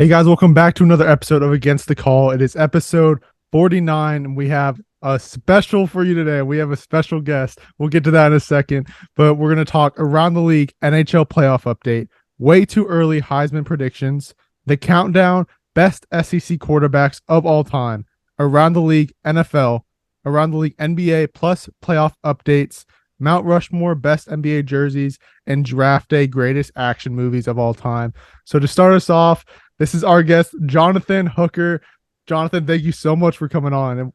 Hey guys, welcome back to another episode of Against the Call. It is episode 49, and we have a special for you today. We have a special guest. We'll get to that in a second, but we're going to talk around the league NHL playoff update, way too early Heisman predictions, the countdown, best SEC quarterbacks of all time, around the league NFL, around the league NBA, plus playoff updates, Mount Rushmore best NBA jerseys, and draft day greatest action movies of all time. So to start us off, this is our guest, Johnathan Hooker. Johnathan, thank you so much for coming on.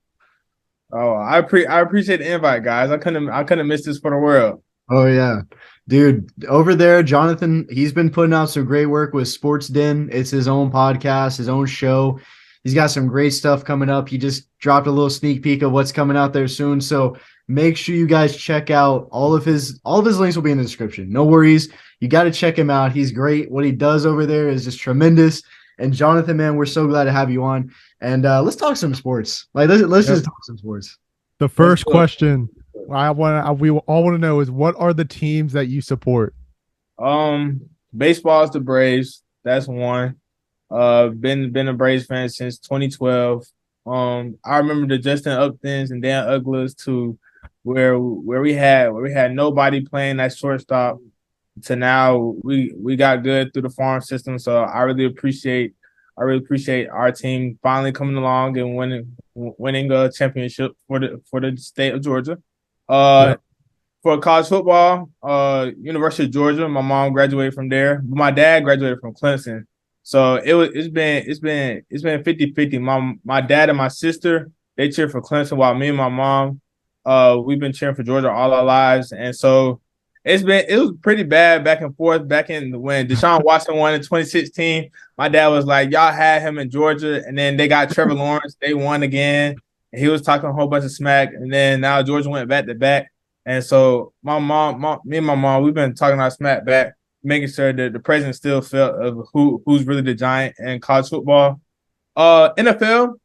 Oh, I appreciate the invite, guys. I couldn't miss this for the world. Oh yeah. Dude, over there, Jonathan, he's been putting out some great work with Sports Den. It's his own podcast, his own show. He's got some great stuff coming up. He just dropped a little sneak peek of what's coming out there soon. So make sure you guys check out all of his links will be in the description. No worries. You got to check him out. He's great. What he does over there is just tremendous. And Jonathan, man, we're so glad to have you on. And let's talk some sports. Let's just talk some sports. The first question we all want to know is, what are the teams that you support? Baseball is the Braves. That's one. Been a Braves fan since 2012. I remember the Justin Uptons and Dan Ugglas to where we had nobody playing that shortstop to now we got good through the farm system. So I really appreciate our team finally coming along and winning a championship for the state of Georgia. For college football, University of Georgia. My mom graduated from there, but my dad graduated from Clemson. So it's been 50-50. My dad and my sister, they cheer for Clemson, while me and my mom, we've been cheering for Georgia all our lives. And so it was pretty bad back and forth. Back in when Deshaun Watson won in 2016, my dad was like, y'all had him in Georgia, and then they got Trevor Lawrence. They won again. And he was talking a whole bunch of smack, and then now Georgia went back to back. And so me and my mom, we've been talking our smack back, making sure that the president still felt of who's really the giant in college football. NFL,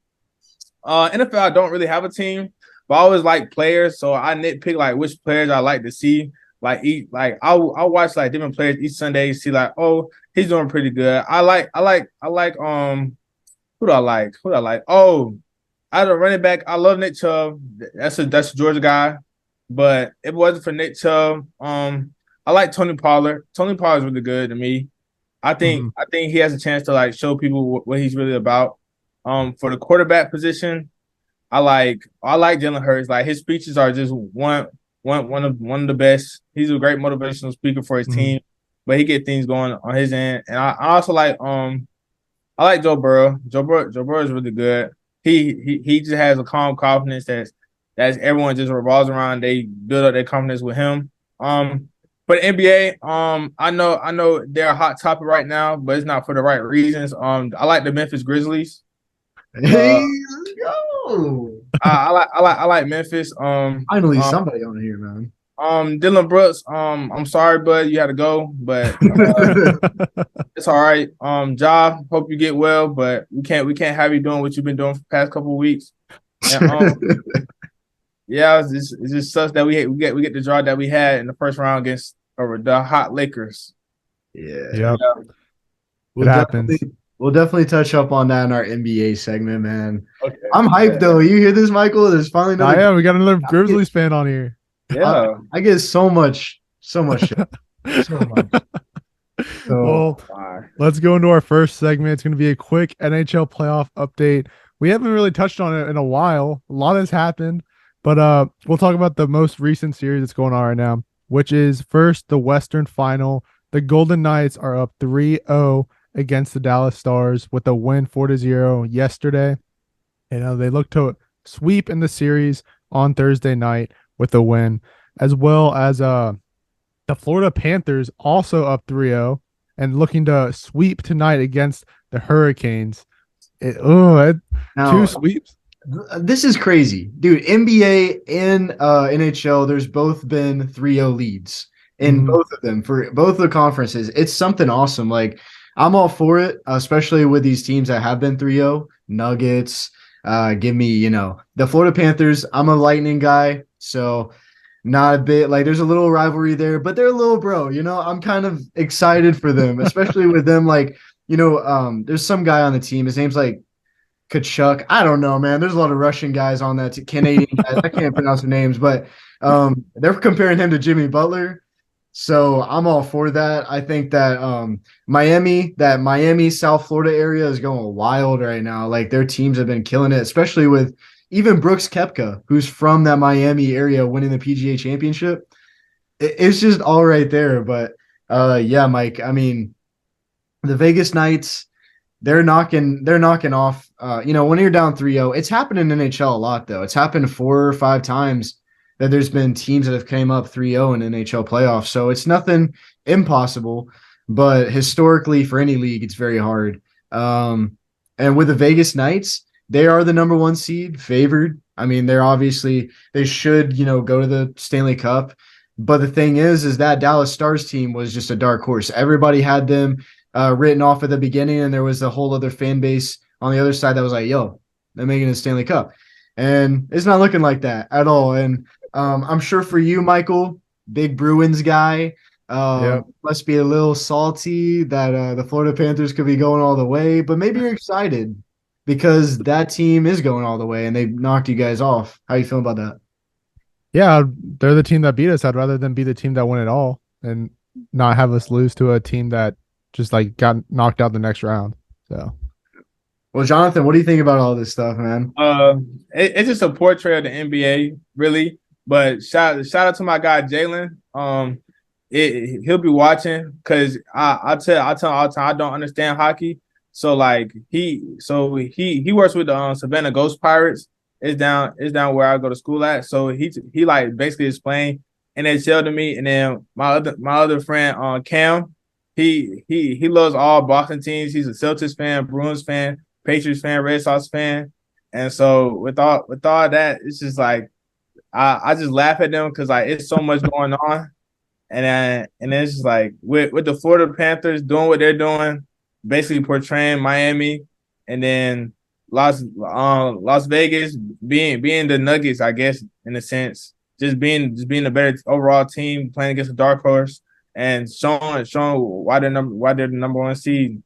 I don't really have a team, but I always like players, so I nitpick like which players I like to see. I'll watch like different players each Sunday, see like, oh, he's doing pretty good. I like who do I like? Oh, I had a running back. I love Nick Chubb. That's a Georgia guy. But if it wasn't for Nick Chubb, I like Tony Pollard. Tony Pollard's really good to me. I think he has a chance to like show people what he's really about. For the quarterback position, I like Jalen Hurts. Like his speeches are just one of the best. He's a great motivational speaker for his team, but he get things going on his end. And I also like I like Joe Burrow. Joe Burrow is really good. He just has a calm confidence that's everyone just revolves around. They build up their confidence with him. For the NBA, I know they're a hot topic right now, but it's not for the right reasons. I like the Memphis Grizzlies. Hey, let's go. I like Memphis. Finally, somebody on here, man. Dylan Brooks. I'm sorry, bud, you had to go, but it's all right. Ja, hope you get well, but we can't have you doing what you've been doing for the past couple of weeks. And, yeah, it just sucks that we get the draw that we had in the first round against the hot Lakers. Yeah. Yep. It happens. We'll definitely touch up on that in our NBA segment, man. Okay. I'm hyped though. You hear this, Michael? There's finally another. Yeah, we got another Grizzlies fan on here. Yeah, I get so much shit. So much. Well, let's go into our first segment. It's going to be a quick NHL playoff update. We haven't really touched on it in a while. A lot has happened, but we'll talk about the most recent series that's going on right now, which is first the Western Final. The Golden Knights are up 3-0 against the Dallas Stars with a win 4-0 yesterday. They look to sweep in the series on Thursday night with a win, as well as the Florida Panthers also up 3-0 and looking to sweep tonight against the Hurricanes. Two sweeps. This is crazy, dude. NBA and NHL, there's both been 3-0 leads in both of them for both the conferences. It's something awesome. Like, I'm all for it, especially with these teams that have been 3-0. Nuggets, give me, the Florida Panthers. I'm a Lightning guy, so not a bit like there's a little rivalry there, but they're a little bro. I'm kind of excited for them, especially with them like there's some guy on the team. His name's like Kachuk. I don't know, man. There's a lot of Russian guys on that Canadian guys. I can't pronounce their names, but they're comparing him to Jimmy Butler. So I'm all for that. I think that Miami, South Florida area is going wild right now. Like their teams have been killing it, especially with even Brooks Koepka, who's from that Miami area, winning the PGA Championship. It's just all right there. But yeah, Mike. I mean, the Vegas Knights, they're knocking off. When you're down 3-0, it's happened in NHL a lot though. It's happened 4 or 5 times that there's been teams that have came up 3-0 in NHL playoffs. So it's nothing impossible, but historically for any league, it's very hard. And with the Vegas Knights, they are the number 1 seed, favored. I mean, they should, go to the Stanley Cup. But the thing is that Dallas Stars team was just a dark horse. Everybody had them written off at the beginning, and there was a whole other fan base on the other side that was like, yo, they're making the Stanley Cup. And it's not looking like that at all. And I'm sure for you, Michael, big Bruins guy, must be a little salty that the Florida Panthers could be going all the way, but maybe you're excited because that team is going all the way and they knocked you guys off. How you feel about that? Yeah, they're the team that beat us. I'd rather than be the team that won it all and not have us lose to a team that just like got knocked out the next round. So, well, Jonathan, what do you think about all this stuff, man? It's just a portrait of the NBA, really. But shout out to my guy Jalen. He'll be watching because I tell him all the time I don't understand hockey. So like he works with the Savannah Ghost Pirates. It's down where I go to school at. So he like basically explained NHL to me. And then my other friend Cam, he loves all Boston teams. He's a Celtics fan, Bruins fan, Patriots fan, Red Sox fan. And so with all that, it's just like I just laugh at them because like it's so much going on. And then it's just like with the Florida Panthers doing what they're doing, basically portraying Miami, and then Las Vegas being the Nuggets, I guess, in a sense, just being a better overall team, playing against a dark horse, and showing why they're the number 1 seed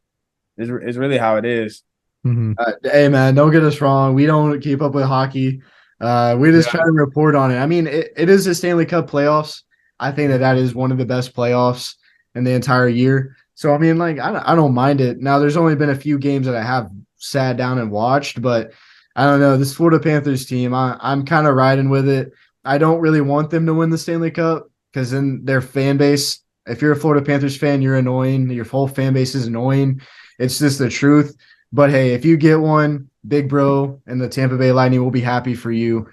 is really how it is. Mm-hmm. Hey man, don't get us wrong. We don't keep up with hockey. We just try to report on it. I mean, it is the Stanley Cup playoffs. I think that is one of the best playoffs in the entire year. So, I mean, like, I don't mind it. Now, there's only been a few games that I have sat down and watched, but I don't know. This Florida Panthers team, I'm kind of riding with it. I don't really want them to win the Stanley Cup because then their fan base, if you're a Florida Panthers fan, you're annoying. Your whole fan base is annoying. It's just the truth. But, hey, if you get one, Big Bro and the Tampa Bay Lightning will be happy for you.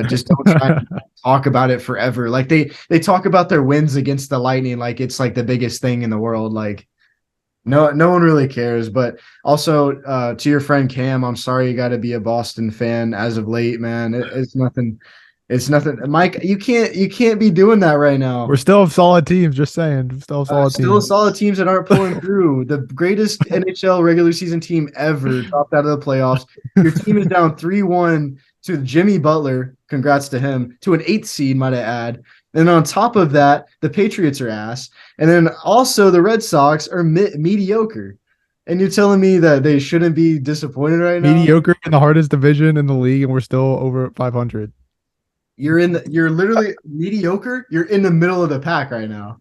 Just don't try to talk about it forever. Like they talk about their wins against the Lightning like it's like the biggest thing in the world. Like no one really cares. But also to your friend Cam, I'm sorry you got to be a Boston fan as of late, man. It's nothing. It's nothing. Mike, you can't be doing that right now. We're still solid teams, just saying. Still solid teams that aren't pulling through. The greatest NHL regular season team ever dropped out of the playoffs. Your team is down 3-1 to Jimmy Butler. Congrats to him. To an 8th seed, might I add. And on top of that, the Patriots are ass. And then also the Red Sox are mediocre. And you're telling me that they shouldn't be disappointed right now? Mediocre in the hardest division in the league, and we're still over 500. You're literally mediocre. You're in the middle of the pack right now.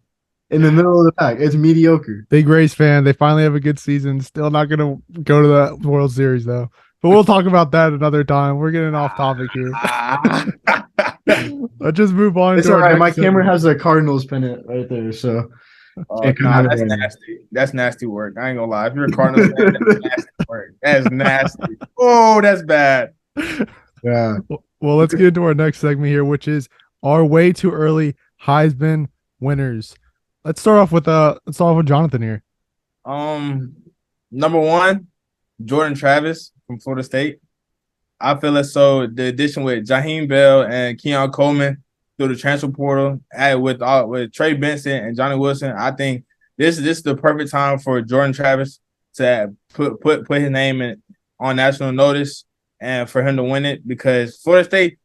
In the middle of the pack. It's mediocre. Big Rays fan. They finally have a good season. Still not going to go to the World Series, though. But we'll talk about that another time. We're getting off topic here. Let's just move on. It's all right. My camera has a Cardinals pennant right there. So that's nasty. That's nasty work. I ain't going to lie. If you're a Cardinals fan, that's nasty work. That's nasty. Oh, that's bad. Yeah. Well, let's get into our next segment here, which is our way too early Heisman winners. Let's start off with Johnathan here. Number 1, Jordan Travis from Florida State. I feel as though the addition with Jaheim Bell and Keon Coleman through the transfer portal, with Trey Benson and Johnny Wilson, I think this is the perfect time for Jordan Travis to put his name on national notice and for him to win it, because Florida State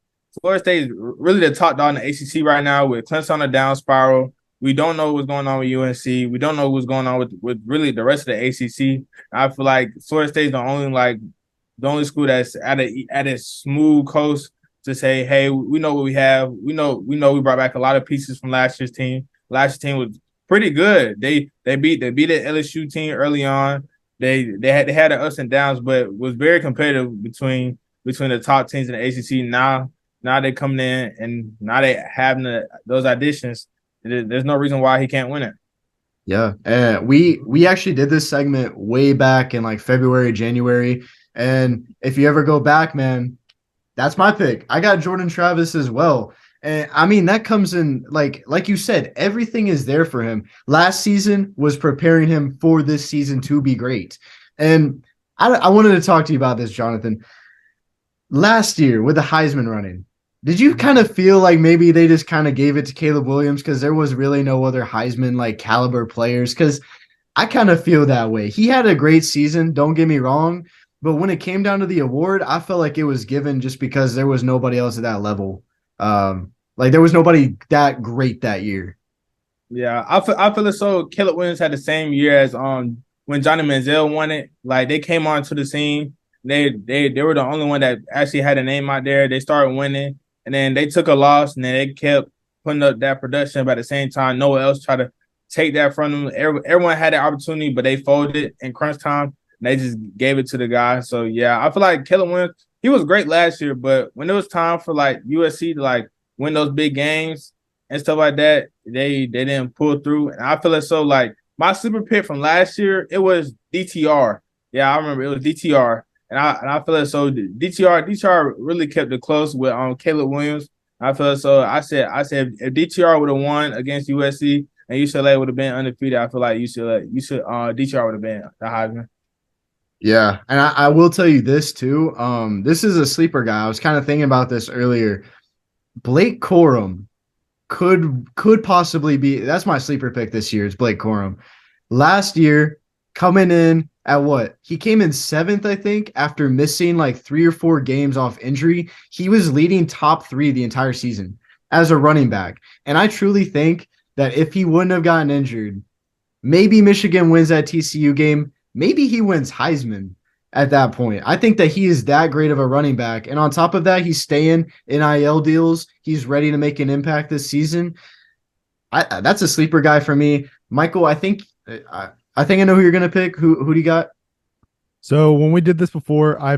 is really the top dog in the ACC right now with Clemson on a down spiral. We don't know what's going on with UNC. We don't know what's going on with really the rest of the ACC. I feel like Florida State's the only school that's at a smooth coast to say, hey, we know what we have. We brought back a lot of pieces from last year's team. Last year's team was pretty good. They beat the LSU team early on. They had their ups and downs, but was very competitive between the top teams in the ACC. Now they coming in and now they having those additions. There's no reason why he can't win it. Yeah, we actually did this segment way back in like February, January, and if you ever go back, man, that's my pick. I got Jordan Travis as well. And I mean, that comes in like you said, everything is there for him. Last season was preparing him for this season to be great. And I wanted to talk to you about this, Johnathan. Last year with the Heisman running, did you kind of feel like maybe they just kind of gave it to Caleb Williams because there was really no other Heisman like caliber players? Because I kind of feel that way. He had a great season, don't get me wrong, but when it came down to the award, I felt like it was given just because there was nobody else at that level. Like there was nobody that great that year. Yeah, I feel as so. Caleb Williams had the same year as when Johnny Manziel won it. Like they came onto the scene. They were the only one that actually had a name out there. They started winning. And then they took a loss, and then they kept putting up that production. But at the same time, no one else tried to take that from them. Everyone had the opportunity, but they folded in crunch time. And they just gave it to the guy. So, yeah, I feel like Caleb Williams, he was great last year. But when it was time for, like, USC to, like, win those big games and stuff like that, they didn't pull through. And I feel as so, like, my super pick from last year, it was DTR. Yeah, I remember it was DTR. And I feel as so DTR really kept it close with Caleb Williams. I feel as so I said if DTR would have won against USC and UCLA would have been undefeated, I feel like DTR would have been the Heisman. Yeah, and I will tell you this too. This is a sleeper guy. I was kind of thinking about this earlier. Blake Corum could possibly be. That's my sleeper pick this year. Is Blake Corum. Last year, coming in at what? He came in 7th, I think, after missing like 3 or 4 games off injury. He was leading top 3 the entire season as a running back. And I truly think that if he wouldn't have gotten injured, maybe Michigan wins that TCU game. Maybe he wins Heisman at that point. I think that he is that great of a running back. And on top of that, he's staying in NIL deals. He's ready to make an impact this season. That's a sleeper guy for me. Michael, I think I know who you're going to pick. Who do you got? So when we did this before, I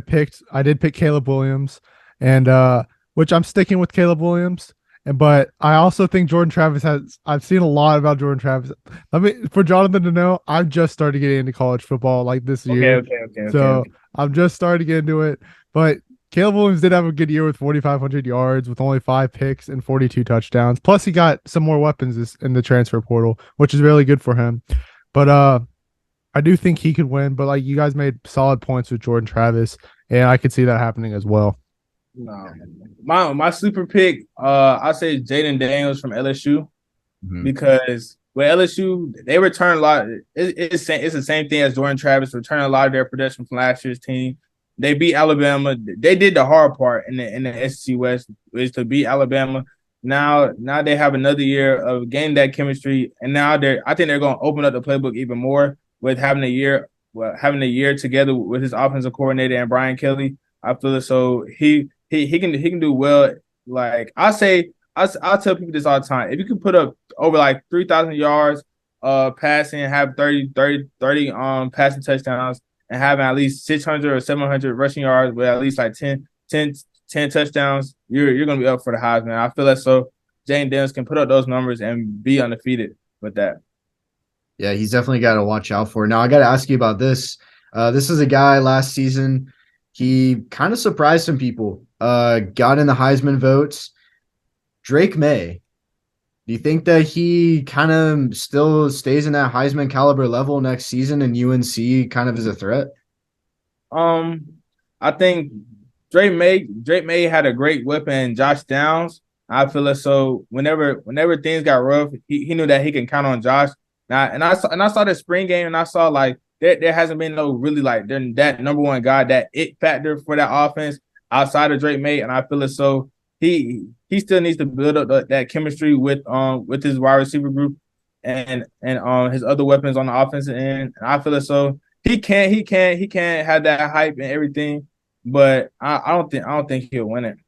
did pick Caleb Williams, and which I'm sticking with Caleb Williams. But I also think Jordan Travis I've seen a lot about Jordan Travis. For Johnathan to know, I've just started getting into college football like this year. Okay. So I'm just starting to get into it. But Caleb Williams did have a good year with 4,500 yards with only 5 picks and 42 touchdowns. Plus he got some more weapons in the transfer portal, which is really good for him. But I do think he could win. But like you guys made solid points with Jordan Travis, and I could see that happening as well. No, my sleeper pick, I say Jaden Daniels from LSU, because with LSU they return a lot. It's the same thing as Jordan Travis, returning a lot of their production from last year's team. They beat Alabama. They did the hard part in the SEC West, is to beat Alabama. Now they have another year of gaining that chemistry, and now I think they're going to open up the playbook even more with having a year together with his offensive coordinator and Brian Kelly. I feel as so he can do well. Like I tell people this all the time. If you can put up over like 3,000 yards passing, have 30 passing touchdowns, and having at least 600 or 700 rushing yards with at least like 10 touchdowns, you're gonna be up for the Heisman. I feel like so Jane Daniels can put up those numbers and be undefeated with that. Yeah, he's definitely got to watch out for. Now I got to ask you about this. This is a guy last season. He kind of surprised some people. Got in the Heisman votes. Drake May. Do you think that he kind of still stays in that Heisman caliber level next season and UNC kind of is a threat? I think Drake May had a great weapon, Josh Downs. I feel as so whenever things got rough, he knew that he can count on Josh. And I saw the spring game, and I saw like there hasn't been no really like that number one guy, that it factor for that offense outside of Drake May. And I feel as so he still needs to build up that chemistry with his wide receiver group. and his other weapons on the offensive end. And I feel as so he can't have that hype and everything, but I don't think he'll win it.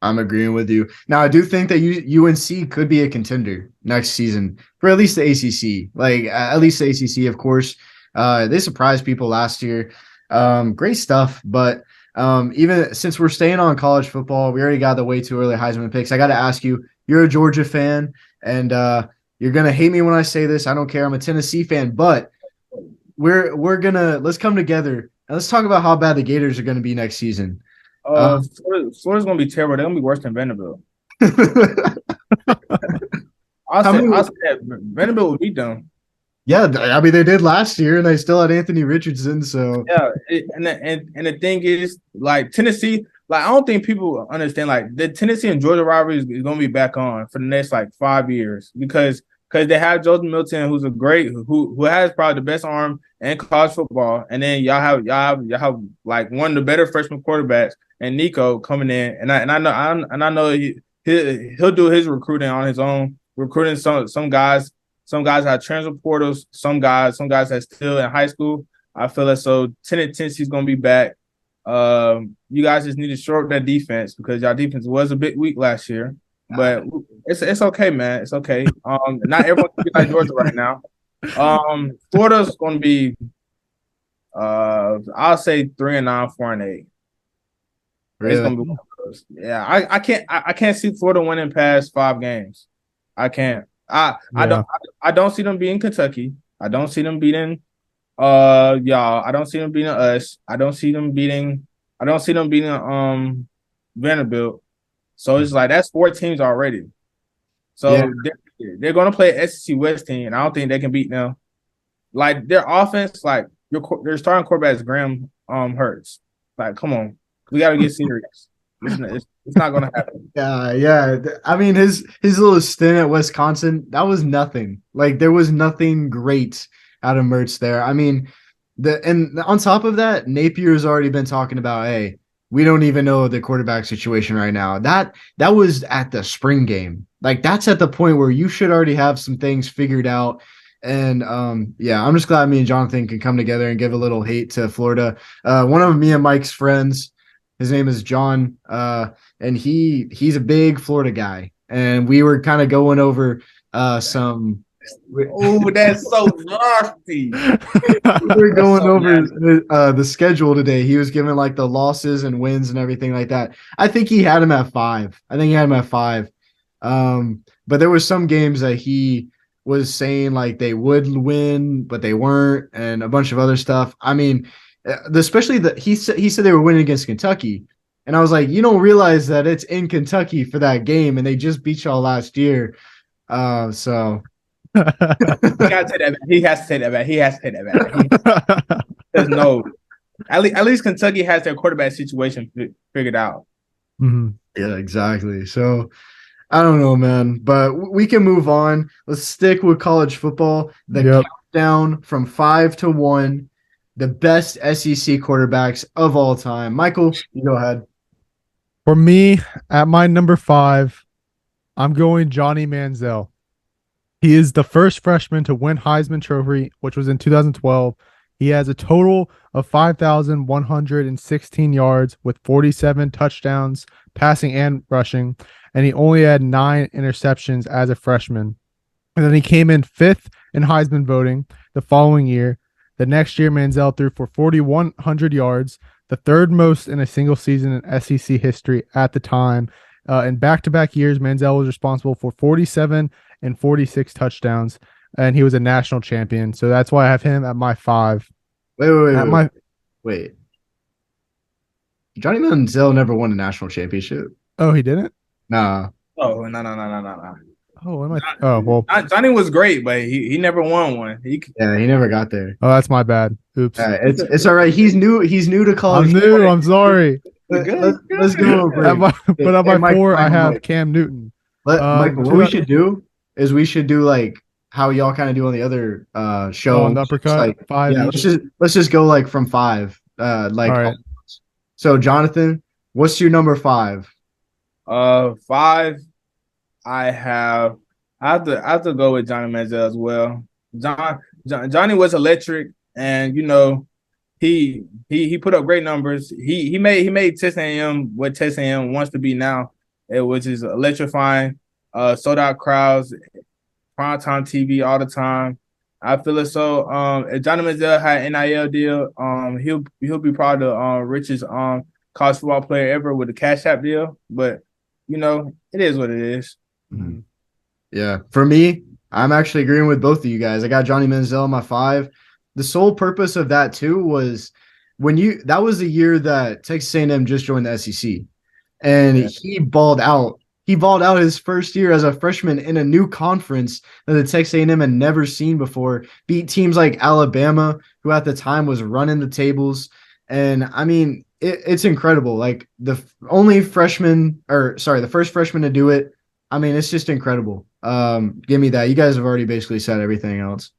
I'm agreeing with you. Now, I do think that UNC could be a contender next season for at least the ACC. Like, at least the ACC, of course. They surprised people last year. Great stuff. But even since we're staying on college football, we already got the way too early Heisman picks. I got to ask you, you're a Georgia fan, and you're going to hate me when I say this. I don't care. I'm a Tennessee fan. But let's come together and let's talk about how bad the Gators are going to be next season. Florida's gonna be terrible. They're gonna be worse than Vanderbilt. I'll say that Vanderbilt will beat them. Yeah, I mean they did last year, and they still had Anthony Richardson. So yeah, and the thing is, like Tennessee, like I don't think people understand like the Tennessee and Georgia rivalry is gonna be back on for the next like 5 years because they have Jordan Milton, who's a great who has probably the best arm in college football, and then y'all have like one of the better freshman quarterbacks. And Nico coming in, and I know he'll do his recruiting on his own, recruiting some guys have transfer portals, some guys that's still in high school. I feel as so Tennessee's gonna be back. You guys just need to shore up that defense because y'all defense was a bit weak last year, but it's okay, man. It's okay. Not everyone can be like Georgia right now. Florida's gonna be I'll say 3-9, 4-8. Really? It's gonna be one of those. Yeah, I can't see Florida winning past 5 games. I can't. I don't see them beating Kentucky. I don't see them beating y'all. I don't see them beating us. I don't see them beating Vanderbilt. So it's like that's 4 teams already. So they're gonna play an SEC West team, and I don't think they can beat them. Like their offense, like their starting quarterback is Graham Hurts. Like, come on. We got to get serious. It's not going to happen. Yeah. I mean, his little stint at Wisconsin, that was nothing. Like, there was nothing great out of Mertz there. I mean, and on top of that, Napier's already been talking about, hey, we don't even know the quarterback situation right now. That was at the spring game. Like, that's at the point where you should already have some things figured out. And I'm just glad me and Johnathan can come together and give a little hate to Florida. One of me and Mike's friends, his name is John, and he's a big Florida guy. And we were kind of going over some. Oh, that's so nasty. We were going over the schedule today. He was giving like the losses and wins and everything like that. I think he had him at 5. But there were some games that he was saying like they would win, but they weren't, and a bunch of other stuff. I mean, especially he said they were winning against Kentucky, and I was like, you don't realize that it's in Kentucky for that game, and they just beat y'all last year. So he has to say that back. There's no, at least Kentucky has their quarterback situation figured out. Mm-hmm. Yeah, exactly. So I don't know, man, but we can move on. Let's stick with college football. The countdown from 5 to 1. The best SEC quarterbacks of all time. Michael, you go ahead. For me, at my number 5, I'm going Johnny Manziel. He is the first freshman to win Heisman Trophy, which was in 2012. He has a total of 5,116 yards with 47 touchdowns, passing and rushing, and he only had 9 interceptions as a freshman. And then he came in 5th in Heisman voting the following year. The next year, Manziel threw for 4,100 yards, the 3rd most in a single season in SEC history at the time. In back-to-back years, Manziel was responsible for 47 and 46 touchdowns, and he was a national champion. So that's why I have him at my 5. Wait. Johnny Manziel never won a national championship. Oh, he didn't? Nah. Oh, no. Oh, well. Johnny was great, but he never won one. He never got there. Oh, that's my bad. Oops. It's all right. He's new to college. I'm new. I'm sorry. Let's go over. At my 4, I have Cam Newton. Michael, what we should do is like how y'all kind of do on the other show. On the uppercut, like 5. Yeah, let's just go like from 5. All right. So Johnathan, what's your number 5? 5. I have I have to go with Johnny Manziel as well. Johnny was electric, and he put up great numbers. He made Texas A&M what Texas A&M wants to be now, which is electrifying, sold out crowds, primetime TV all the time. I feel as so. If Johnny Manziel had an NIL deal, he'll be probably the richest college football player ever with a Cash App deal. But it is what it is. Mm-hmm. Yeah, for me, I'm actually agreeing with both of you guys. I got Johnny Manziel in my 5. The sole purpose of that too was that was the year that Texas A&M just joined the SEC, and he balled out. He balled out his first year as a freshman in a new conference that the Texas A&M had never seen before. Beat teams like Alabama, who at the time was running the tables, and I mean it's incredible. Like the first freshman to do it. I mean, it's just incredible. Give me that. You guys have already basically said everything else.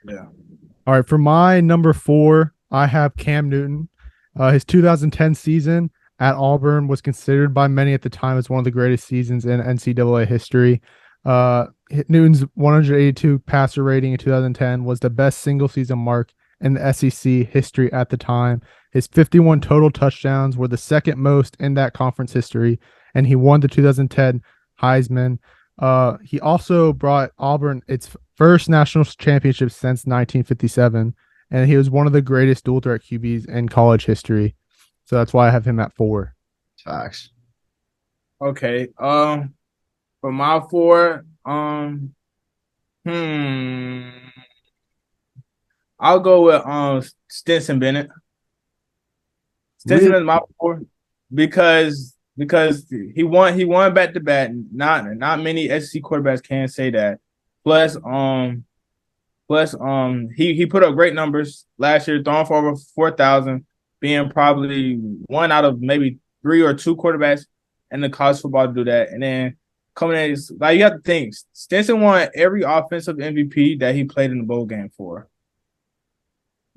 Yeah. All right, for my number 4, I have Cam Newton. His 2010 season at Auburn was considered by many at the time as one of the greatest seasons in NCAA history. Newton's 182 passer rating in 2010 was the best single season mark in the SEC history at the time. His 51 total touchdowns were the second most in that conference history, and he won the 2010 Heisman. He also brought Auburn its first national championship since 1957, and he was one of the greatest dual threat QBs in college history. So that's why I have him at 4. Facts. Okay. For my 4, I'll go with Stetson Bennett. Stetson is my 4 because he won back to back. Not many SEC quarterbacks can say that. Plus he put up great numbers last year, throwing for over 4,000, being probably one out of maybe 3 or 2 quarterbacks in the college football to do that. And then coming in, like you have to think, Stetson won every offensive MVP that he played in the bowl game for.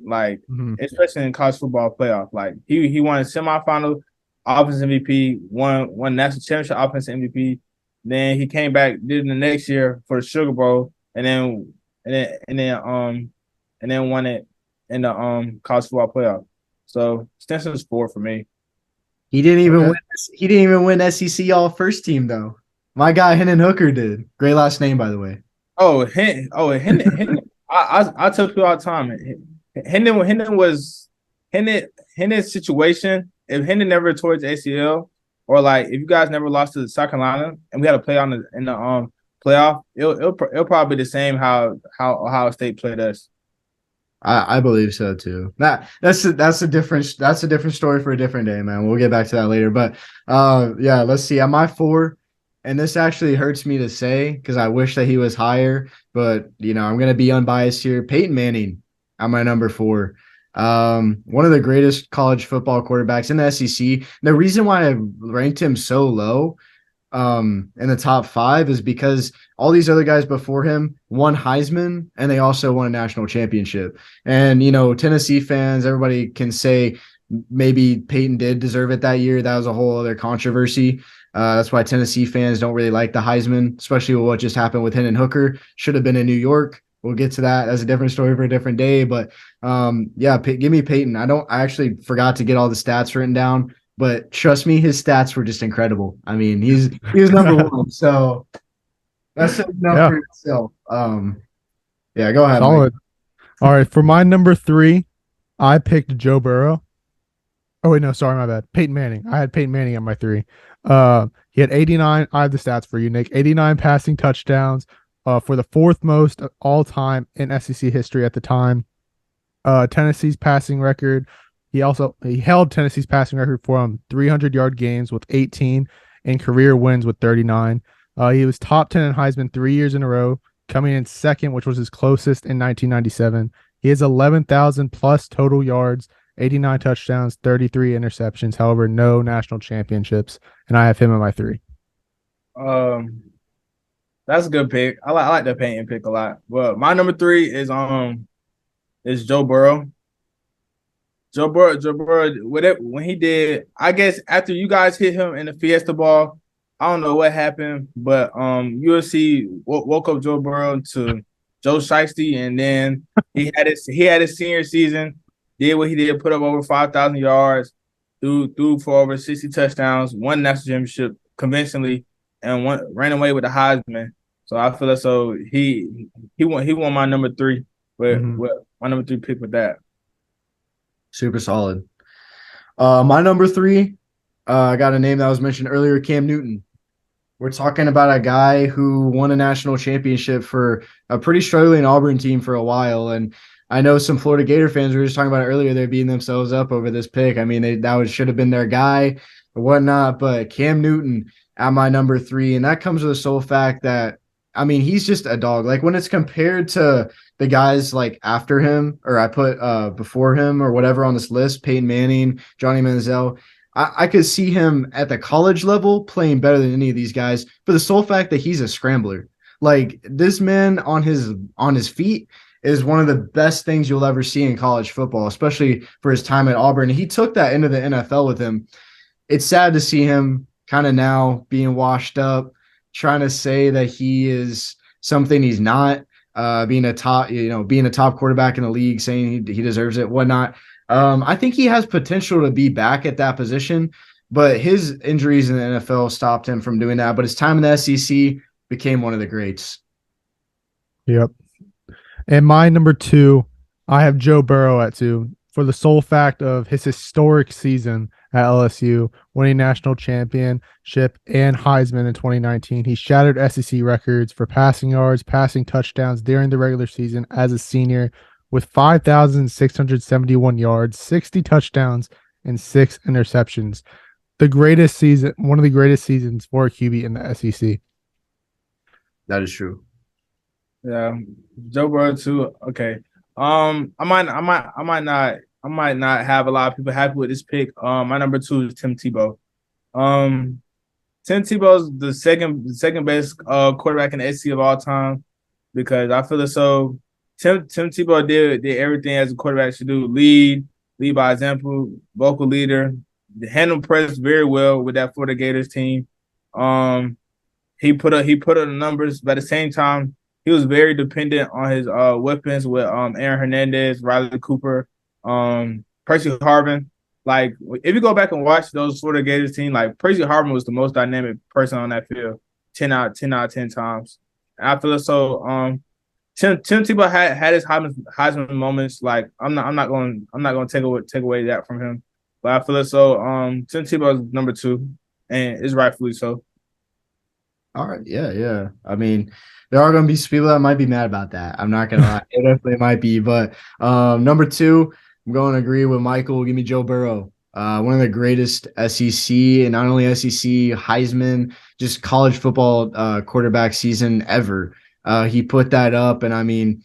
Like especially in college football playoff, like he won a semifinal offense MVP, won national championship offense MVP. Then he came back, did it the next year for the Sugar Bowl, and then won it in the college football playoff. So Stenson's 4 for me. He didn't even win SEC All First Team though. My guy Hendon Hooker did. Great last name, by the way. Hendon. I tell people all the time. Hendon's situation. If Hendon never tore his ACL, or like if you guys never lost to South Carolina and we had to play in the playoff, it'll probably be the same how Ohio State played us. I believe so too. That's a different story for a different day, man. We'll get back to that later. But yeah, let's see. At my 4, and this actually hurts me to say because I wish that he was higher, but I'm gonna be unbiased here. Peyton Manning at my number 4. One of the greatest college football quarterbacks in the SEC. The reason why I ranked him so low in the top 5 is because all these other guys before him won Heisman and they also won a national championship. And, Tennessee fans, everybody can say maybe Peyton did deserve it that year. That was a whole other controversy. That's why Tennessee fans don't really like the Heisman, especially with what just happened with Hendon Hooker. Should have been in New York. We'll get to that. That's a different story for a different day. But give me Peyton. I actually forgot to get all the stats written down, but trust me, his stats were just incredible. I mean, he was number 1. So that's enough for itself. Go ahead. Solid. All right. For my number 3, I picked Joe Burrow. Oh, wait, no, sorry, my bad. Peyton Manning. I had Peyton Manning at my 3. He had 89. I have the stats for you, Nick. 89 passing touchdowns. For the 4th most of all time in SEC history at the time. Tennessee's passing record. He held Tennessee's passing record for 300-yard games with 18 and career wins with 39. He was top 10 in Heisman 3 years in a row, coming in second, which was his closest in 1997. He has 11,000 plus total yards, 89 touchdowns, 33 interceptions. However, no national championships, and I have him at my 3. That's a good pick. I like that Peyton pick a lot. Well, my number 3 is Joe Burrow. Joe Burrow, when he did, I guess after you guys hit him in the Fiesta Ball, I don't know what happened, but USC woke up Joe Burrow to Joe Shiesty, and then he had his senior season, did what he did, put up over 5,000 yards, threw for over 60 touchdowns, won national championship convincingly, and ran away with the Heisman. So I feel as though he won my number three with my number three pick with that. Super solid. My number three, I got a name that was mentioned earlier, Cam Newton. We're talking about a guy who won a national championship for a pretty struggling Auburn team for a while. And I know some Florida Gator fans were just talking about it earlier. They're beating themselves up over this pick. I mean, should have been their guy or whatnot. But Cam Newton at my number three. And that comes with the sole fact that, I mean, he's just a dog. Like when it's compared to the guys like after him, or I put before him or whatever on this list, Peyton Manning, Johnny Manziel, I could see him at the college level playing better than any of these guys for the sole fact that he's a scrambler. Like this man on his feet is one of the best things you'll ever see in college football, especially for his time at Auburn. He took that into the NFL with him. It's sad to see him kind of now being washed up, trying to say that he is something he's not, being a top quarterback in the league, saying he deserves it, whatnot. I think he has potential to be back at that position, but his injuries in the NFL stopped him from doing that. But his time in the SEC became one of the greats. Yep. And my number two, I have Joe Burrow at two for the sole fact of his historic season at LSU, winning national championship and Heisman in 2019. He shattered SEC records for passing yards, passing touchdowns during the regular season as a senior, with 5,671 yards, 60 touchdowns, and 6 interceptions. The greatest season, one of the greatest seasons for a QB in the SEC. That is true. Yeah, Joe Burrow too. Okay. I might not have a lot of people happy with this pick. My number two is Tim Tebow. Tim Tebow is the second best quarterback in the SEC of all time, because I feel as though Tim Tebow did everything as a quarterback should do: lead by example, vocal leader, handle press very well with that Florida Gators team. He put up the numbers, but at the same time, he was very dependent on his weapons with Aaron Hernandez, Riley Cooper, Percy Harvin. Like if you go back and watch those Florida Gators team, like Percy Harvin was the most dynamic person on that field, 10 out of 10 times. And I feel as though Tim Tebow had his Heisman moments. Like I'm not going to take away that from him. But I feel as though Tim Tebow is number two, and is rightfully so. All right, yeah. I mean, there are going to be some people that might be mad about that. I'm not going to lie. It definitely might be. But number two, I'm going to agree with Michael. Give me Joe Burrow. One of the greatest SEC, and not only SEC, Heisman, just college football quarterback season ever. He put that up, and I mean,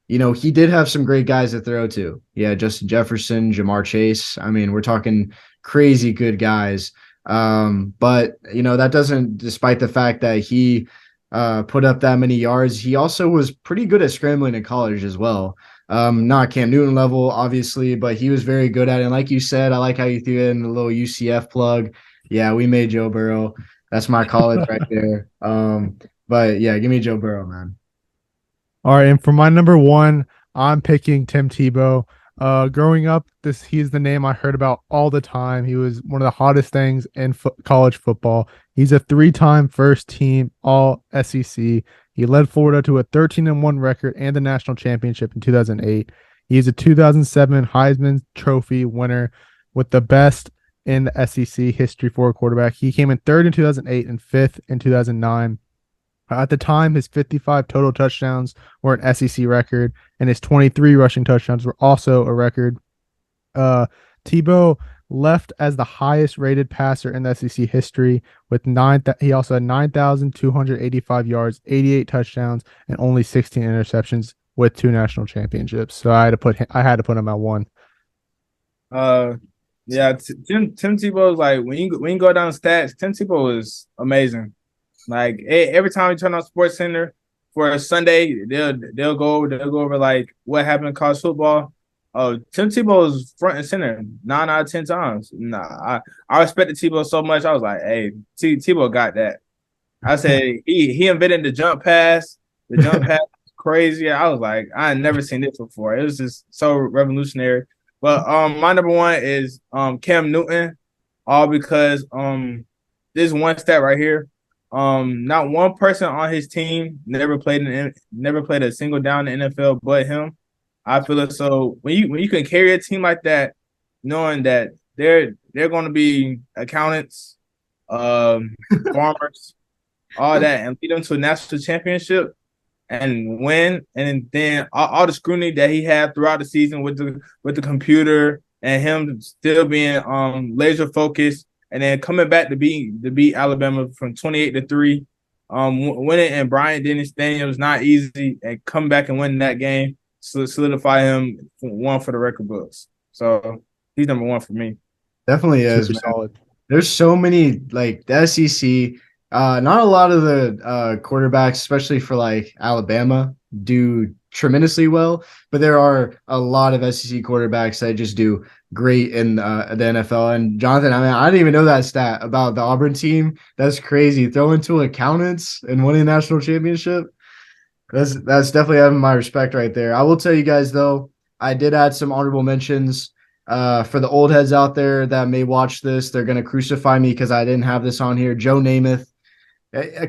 he did have some great guys to throw to. Yeah, Justin Jefferson, Jamar Chase. I mean, we're talking crazy good guys. But that doesn't, despite the fact that he put up that many yards, he also was pretty good at scrambling in college as well. Not Cam Newton level, obviously, but he was very good at it. And like you said, I like how you threw in the little UCF plug. Yeah, we made Joe Burrow. That's my college right there. But yeah, give me Joe Burrow, man. All right, and for my number one, I'm picking Tim Tebow. Growing up, he's the name I heard about all the time. He was one of the hottest things in college football. He's a 3-time first team All SEC. He led Florida to a 13-1 record and the national championship in 2008. He's a 2007 Heisman Trophy winner, with the best in the SEC history for a quarterback. He came in third in 2008 and fifth in 2009. At the time, his 55 total touchdowns were an SEC record, and his 23 rushing touchdowns were also a record. Tebow left as the highest rated passer in the SEC history with he also had 9,285 yards, 88 touchdowns, and only 16 interceptions with 2 national championships. So I had to put him at one. Yeah, Tim Tebow is like, when you go down stats, Tim Tebow is amazing. Like every time you turn on Sports Center for a Sunday, they'll go over like what happened in college football. Oh, Tim Tebow is front and center 9 out of 10 times. Nah, I respected Tebow so much. I was like, hey, Tebow got that. I said he invented the jump pass. The jump pass was crazy. I was like, I had never seen this before. It was just so revolutionary. But my number one is Cam Newton, all because this one stat right here. Not one person on his team never played a single down in the NFL but him. I feel it. So when you can carry a team like that, knowing that they're going to be accountants, farmers, all that, and lead them to a national championship and win, and then all the scrutiny that he had throughout the season with the computer and him still being laser focused, and then coming back to beat Alabama from 28-3, winning in Bryant Denny Stadium was not easy, and come back and win that game solidify him one for the record books. So he's number one for me. Definitely is, Super man. solid. There's so many, like the SEC. Not a lot of the quarterbacks, especially for like Alabama, do tremendously well, but there are a lot of SEC quarterbacks that just do great in the NFL. And Johnathan, I mean, I didn't even know that stat about the Auburn team. That's crazy. Throwing to accountants and winning a national championship. That's definitely having my respect right there. I will tell you guys though, I did add some honorable mentions. For the old heads out there that may watch this, they're gonna crucify me because I didn't have this on here. Joe Namath,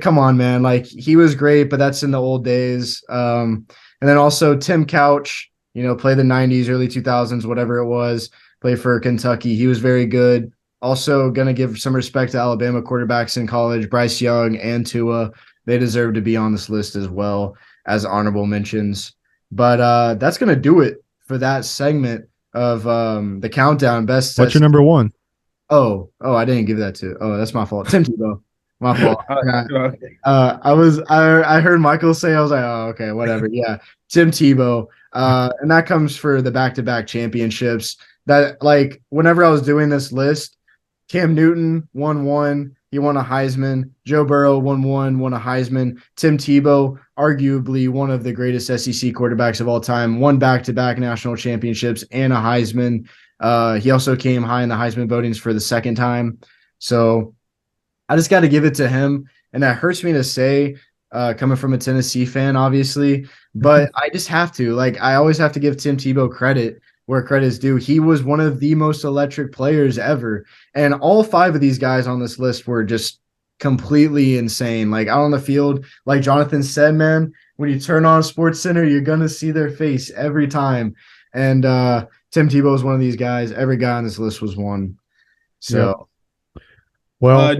come on, man, like he was great, but that's in the old days. And then also Tim Couch, play the '90s, early 2000s, whatever it was, play for Kentucky. He was very good. Also, gonna give some respect to Alabama quarterbacks in college, Bryce Young and Tua. They deserve to be on this list as well as honorable mentions. But that's gonna do it for that segment of the countdown best. What's your number one? Oh, I didn't give that to. Oh, that's my fault. Tim Tebow. My fault. Okay. I heard Michael say, I was like, oh, okay, whatever. Yeah. Tim Tebow. And that comes for the back-to-back championships. That, like, whenever I was doing this list, Cam Newton won one. He won a Heisman. Joe Burrow won a Heisman. Tim Tebow, arguably one of the greatest SEC quarterbacks of all time, won back-to-back national championships and a Heisman. He also came high in the Heisman votings for the second time. So I just got to give it to him. And that hurts me to say, coming from a Tennessee fan, obviously, but I just have to. Like, I always have to give Tim Tebow credit where credit is due. He was one of the most electric players ever. And all five of these guys on this list were just completely insane. Like, out on the field, like Johnathan said, man, when you turn on Sports Center, you're going to see their face every time. And Tim Tebow is one of these guys. Every guy on this list was one. So, well,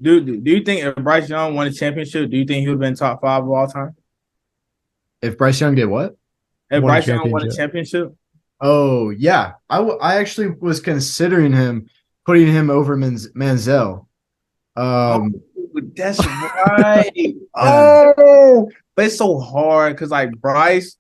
do you think if Bryce Young won a championship, do you think he would have been top 5 of all time? If Bryce Young did what? If Bryce Young won a championship? Oh, yeah. I actually was considering putting him over Manziel. That's right. Oh, but it's so hard because Bryce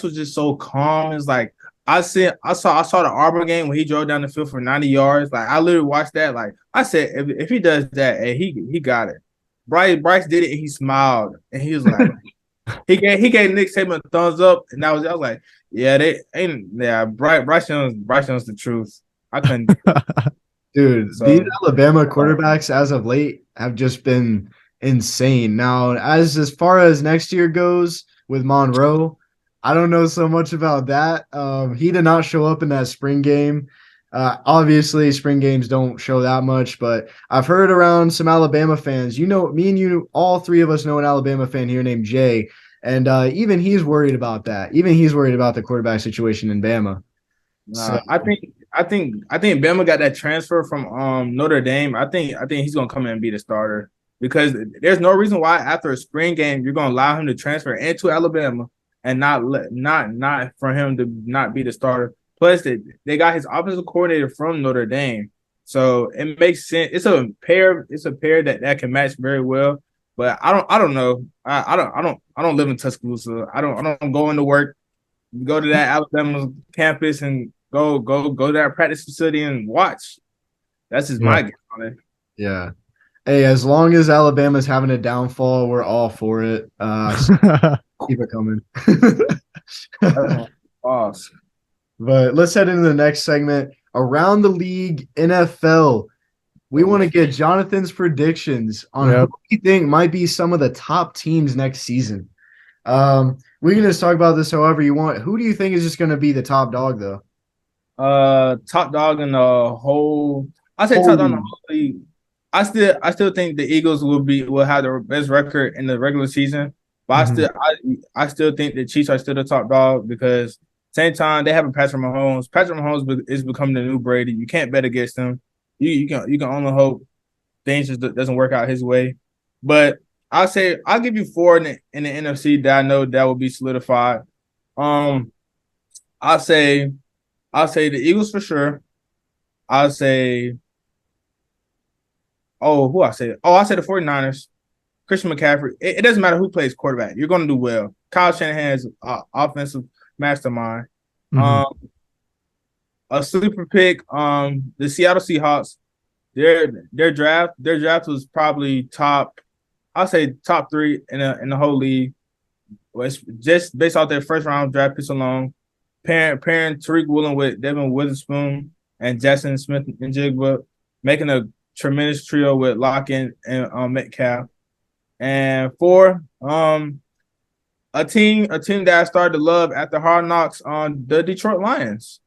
was just so calm. It's like I saw the Auburn game when he drove down the field for 90 yards. Like I literally watched that. Like I said, if he does that, hey, he got it. Bryce did it and he smiled and he was like he gave Nick Saban a thumbs up and I was like, yeah, Bryce Young's the truth. I couldn't. Dude, these Alabama quarterbacks as of late have just been insane. Now, as far as next year goes with Monroe, I don't know so much about that. He did not show up in that spring game. Obviously, spring games don't show that much, but I've heard around some Alabama fans. Me and you, all three of us know an Alabama fan here named Jay, and even he's worried about that. Even he's worried about the quarterback situation in Bama. So, I think Bama got that transfer from Notre Dame. I think he's gonna come in and be the starter because there's no reason why after a spring game you're gonna allow him to transfer into Alabama and not for him to not be the starter. Plus they got his offensive coordinator from Notre Dame, so it makes sense. It's a pair that can match very well. But I don't know. I don't live in Tuscaloosa. I don't go into work, go to that Alabama campus and go to that practice facility and watch. That's just my guess on it. Yeah. Hey, as long as Alabama's having a downfall, we're all for it. So keep it coming. Pause. But let's head into the next segment. Around the league, NFL. We want to get Jonathan's predictions on who we think might be some of the top teams next season. We can just talk about this however you want. Who do you think is just going to be the top dog, though? Top dog in the whole. I say top dog in the whole league. I still think the Eagles will have the best record in the regular season, but I still think the Chiefs are still the top dog because same time they have a Patrick Mahomes. Patrick Mahomes is becoming the new Brady. You can't bet against him. You can only hope things just doesn't work out his way. But I'll give you 4 in the NFC that I know that will be solidified. I'll say the Eagles for sure. I'll say who I say? I say the 49ers. Christian McCaffrey. It doesn't matter who plays quarterback. You're going to do well. Kyle Shanahan is offensive mastermind. A sleeper pick. The Seattle Seahawks. Their draft was probably top. I'll say top 3 in the whole league. It's just based off their first round draft picks alone. Pairing Tariq Woolen with Devin Witherspoon and Jackson Smith and Jigba, making a tremendous trio with Lockett and Metcalf. And 4, a team that I started to love after Hard Knocks on the Detroit Lions.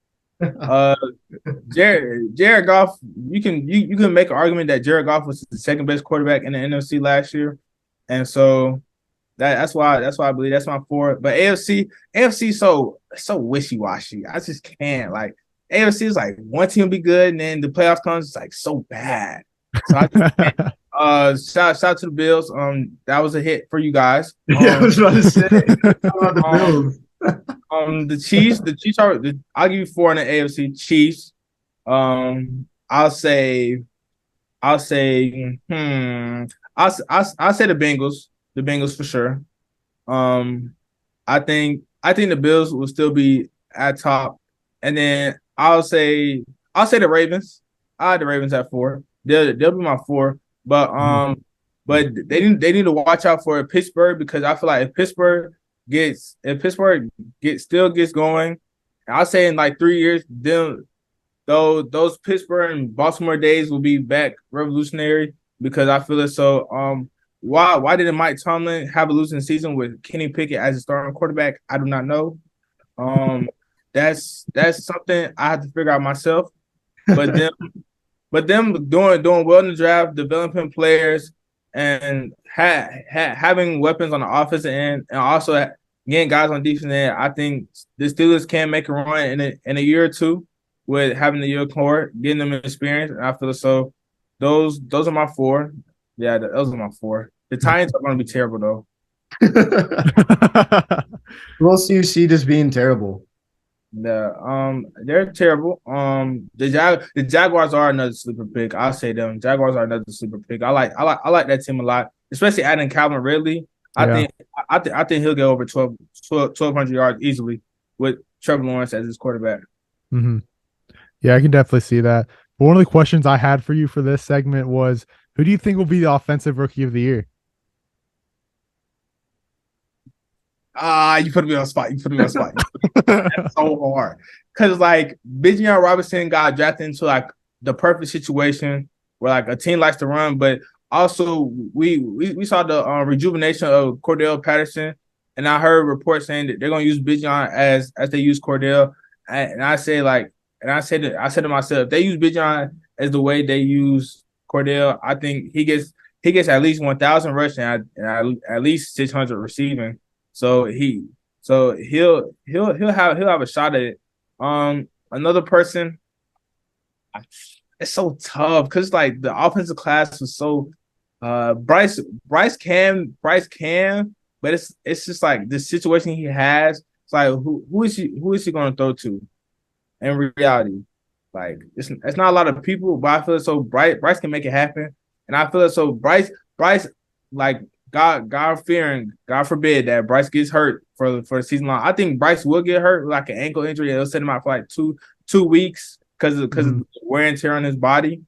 Jared Goff, you can make an argument that Jared Goff was the second best quarterback in the NFC last year, and so that's why I believe that's my 4. But AFC so wishy-washy. I just can't. Like AFC is like one team will be good, and then the playoffs comes, it's like so bad. So I just can't. Shout out to the Bills. That was a hit for you guys. I was about to say about the Bills. The Chiefs are. I'll give you 4 in the AFC. Chiefs. I'll say the Bengals. The Bengals for sure. I think the Bills will still be at top, and then I'll say the Ravens. I had the Ravens at 4. They'll be my 4, but they need to watch out for Pittsburgh because I feel like if Pittsburgh still gets going, I'll say in like 3 years, then those Pittsburgh and Baltimore days will be back revolutionary because I feel it. So why didn't Mike Tomlin have a losing season with Kenny Pickett as a starting quarterback? I do not know. That's something I have to figure out myself. But them doing well in the draft, developing players, and having weapons on the offensive end, and also getting guys on defense end, I think the Steelers can make a run in a year or two with having the year core, getting them experience. And I feel so. Those are my 4. Yeah, those are my 4. The Titans are going to be terrible though. Who else do you see just being terrible? They're terrible. The Jaguars are another sleeper pick. I'll say them. Jaguars are another sleeper pick. I like that team a lot, especially adding Calvin Ridley. I think he'll get over 1,200 yards easily with Trevor Lawrence as his quarterback. Mm-hmm. Yeah, I can definitely see that. But one of the questions I had for you for this segment was, who do you think will be the offensive rookie of the year? You put me on the spot. That's so hard. Because, like, Bijan Robinson got drafted into, like, the perfect situation where, like, a team likes to run. But also, we saw the rejuvenation of Cordell Patterson. And I heard reports saying that they're going to use Bijan as they use Cordell. And I said to myself, if they use Bijan as the way they use Cordell, I think he gets at least 1,000 rushing and at least 600 receiving. So he'll have a shot at it. Another person, it's so tough because like the offensive class was so Bryce can, but it's just like the situation he has. It's like who is he going to throw to? In reality, like it's not a lot of people, but I feel as so Bryce can make it happen, and I feel as so Bryce like. God forbid that Bryce gets hurt for the season long. I think Bryce will get hurt like an ankle injury. It'll set him out for like two weeks because of wear and tear on his body.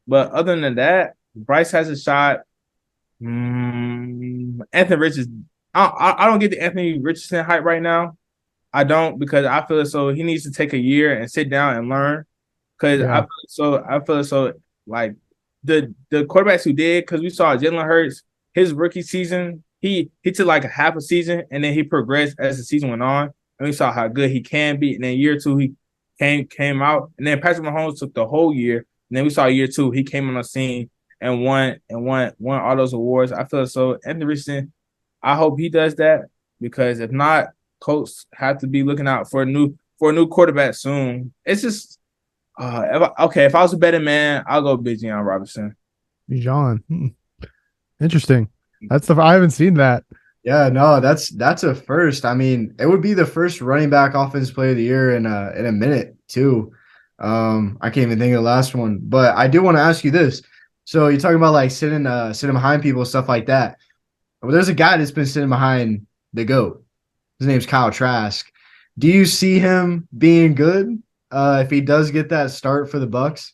But other than that, Bryce has a shot. Anthony Richardson. I don't get the Anthony Richardson hype right now. I don't, because I feel as though he needs to take a year and sit down and learn. Because I feel as though like the quarterbacks who did, because we saw Jalen Hurts, his rookie season, he took like a half a season and then he progressed as the season went on, and we saw how good he can be. And then year two he came out, and then Patrick Mahomes took the whole year, and then we saw year two he came on the scene and won all those awards. I feel so Anderson. I hope he does that, because if not, Colts have to be looking out for a new quarterback soon. It's just if I was a betting man, I'll go Bijan Robinson. Bijan. Interesting. I haven't seen that. Yeah, no, that's a first. I mean, it would be the first running back offensive player of the year in a minute too. I can't even think of the last one, but I do want to ask you this. So you're talking about like sitting behind people, stuff like that. Well, there's a guy that's been sitting behind the GOAT. His name's Kyle Trask. Do you see him being good if he does get that start for the Bucs?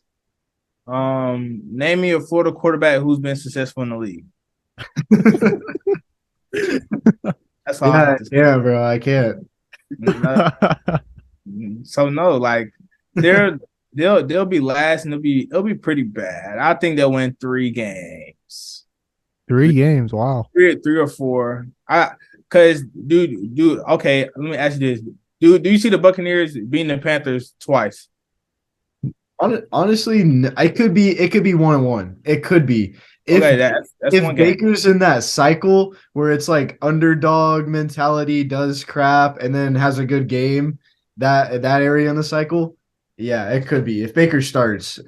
Name me a Florida quarterback who's been successful in the league. That's all. Yeah, bro, I can't. So no, like they'll be last, and it'll be pretty bad. I think they'll win 3 games. 3 games, wow. 3 or 4. Because dude. Okay, let me ask you this: do you see the Buccaneers beating the Panthers twice? Honestly, it could be 1-1. It could be. If Baker's in that cycle where it's like underdog mentality, does crap, and then has a good game, that area in the cycle, yeah, it could be. If Baker starts,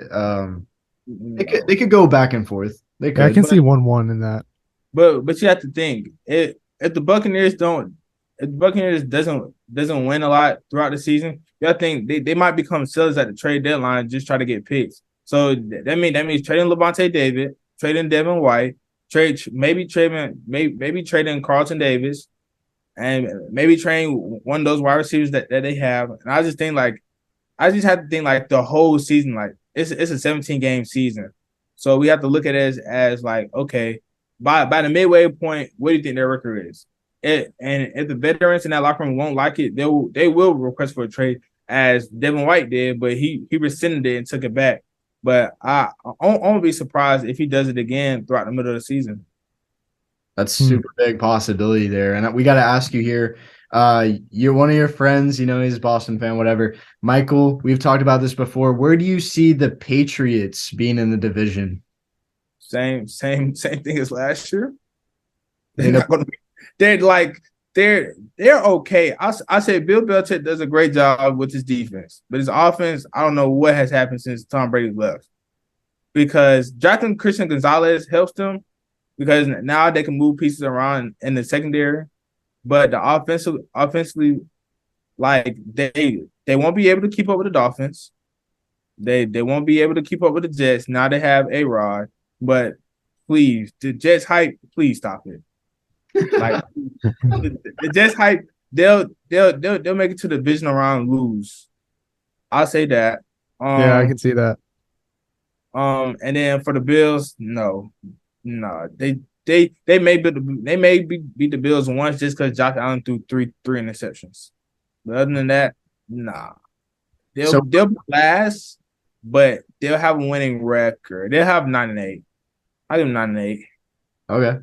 they could go back and forth. They could. Yeah, I can see 1-1 in that. But you have to think, if the Buccaneers doesn't win a lot throughout the season, you have to think they might become sellers at the trade deadline and just try to get picks. So that means trading Levante David, trading Devin White, maybe trading Carlton Davis, and maybe trading one of those wide receivers that they have. And I just have to think like the whole season, like it's a 17-game season. So we have to look at it as like, okay, by the midway point, what do you think their record is? And if the veterans in that locker room won't like it, they will request for a trade, as Devin White did, but he rescinded it and took it back. But I won't be surprised if he does it again throughout the middle of the season. That's super big possibility there. And we got to ask you here, you're one of your friends, he's a Boston fan, whatever. Michael, we've talked about this before. Where do you see the Patriots being in the division? Same thing as last year. They're not going to be. They're okay. I say Bill Belichick does a great job with his defense, but his offense, I don't know what has happened since Tom Brady left. Because drafting Christian Gonzalez helps them, because now they can move pieces around in the secondary. But the offensively, like they won't be able to keep up with the Dolphins. They won't be able to keep up with the Jets. Now they have A-Rod, but please, the Jets hype, please stop it. Like the Jets hype, they'll make it to the divisional round, lose. I'll say that. Yeah, I can see that. And then for the Bills, no, they may beat the Bills once just because Josh Allen threw three interceptions. But other than that, nah. They'll be last, but they'll have a winning record. They'll have 9-8. I give them 9-8. Okay.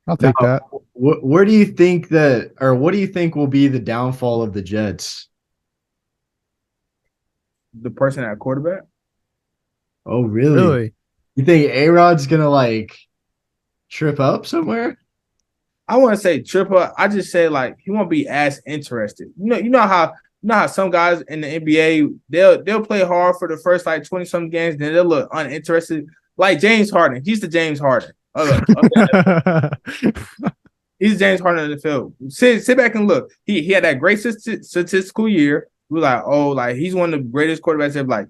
I'll take that. Where do you think what do you think will be the downfall of the Jets? The person at quarterback. Oh, really? Really? You think A-Rod's gonna trip up somewhere? I wouldn't say trip up. I just say he won't be as interested. You know how some guys in the NBA they'll play hard for the first 20-something games, then they'll look uninterested. Like James Harden, he's the James Harden. He's James Harden in the field. Sit back and look. He had that great statistical year. We were he's one of the greatest quarterbacks ever.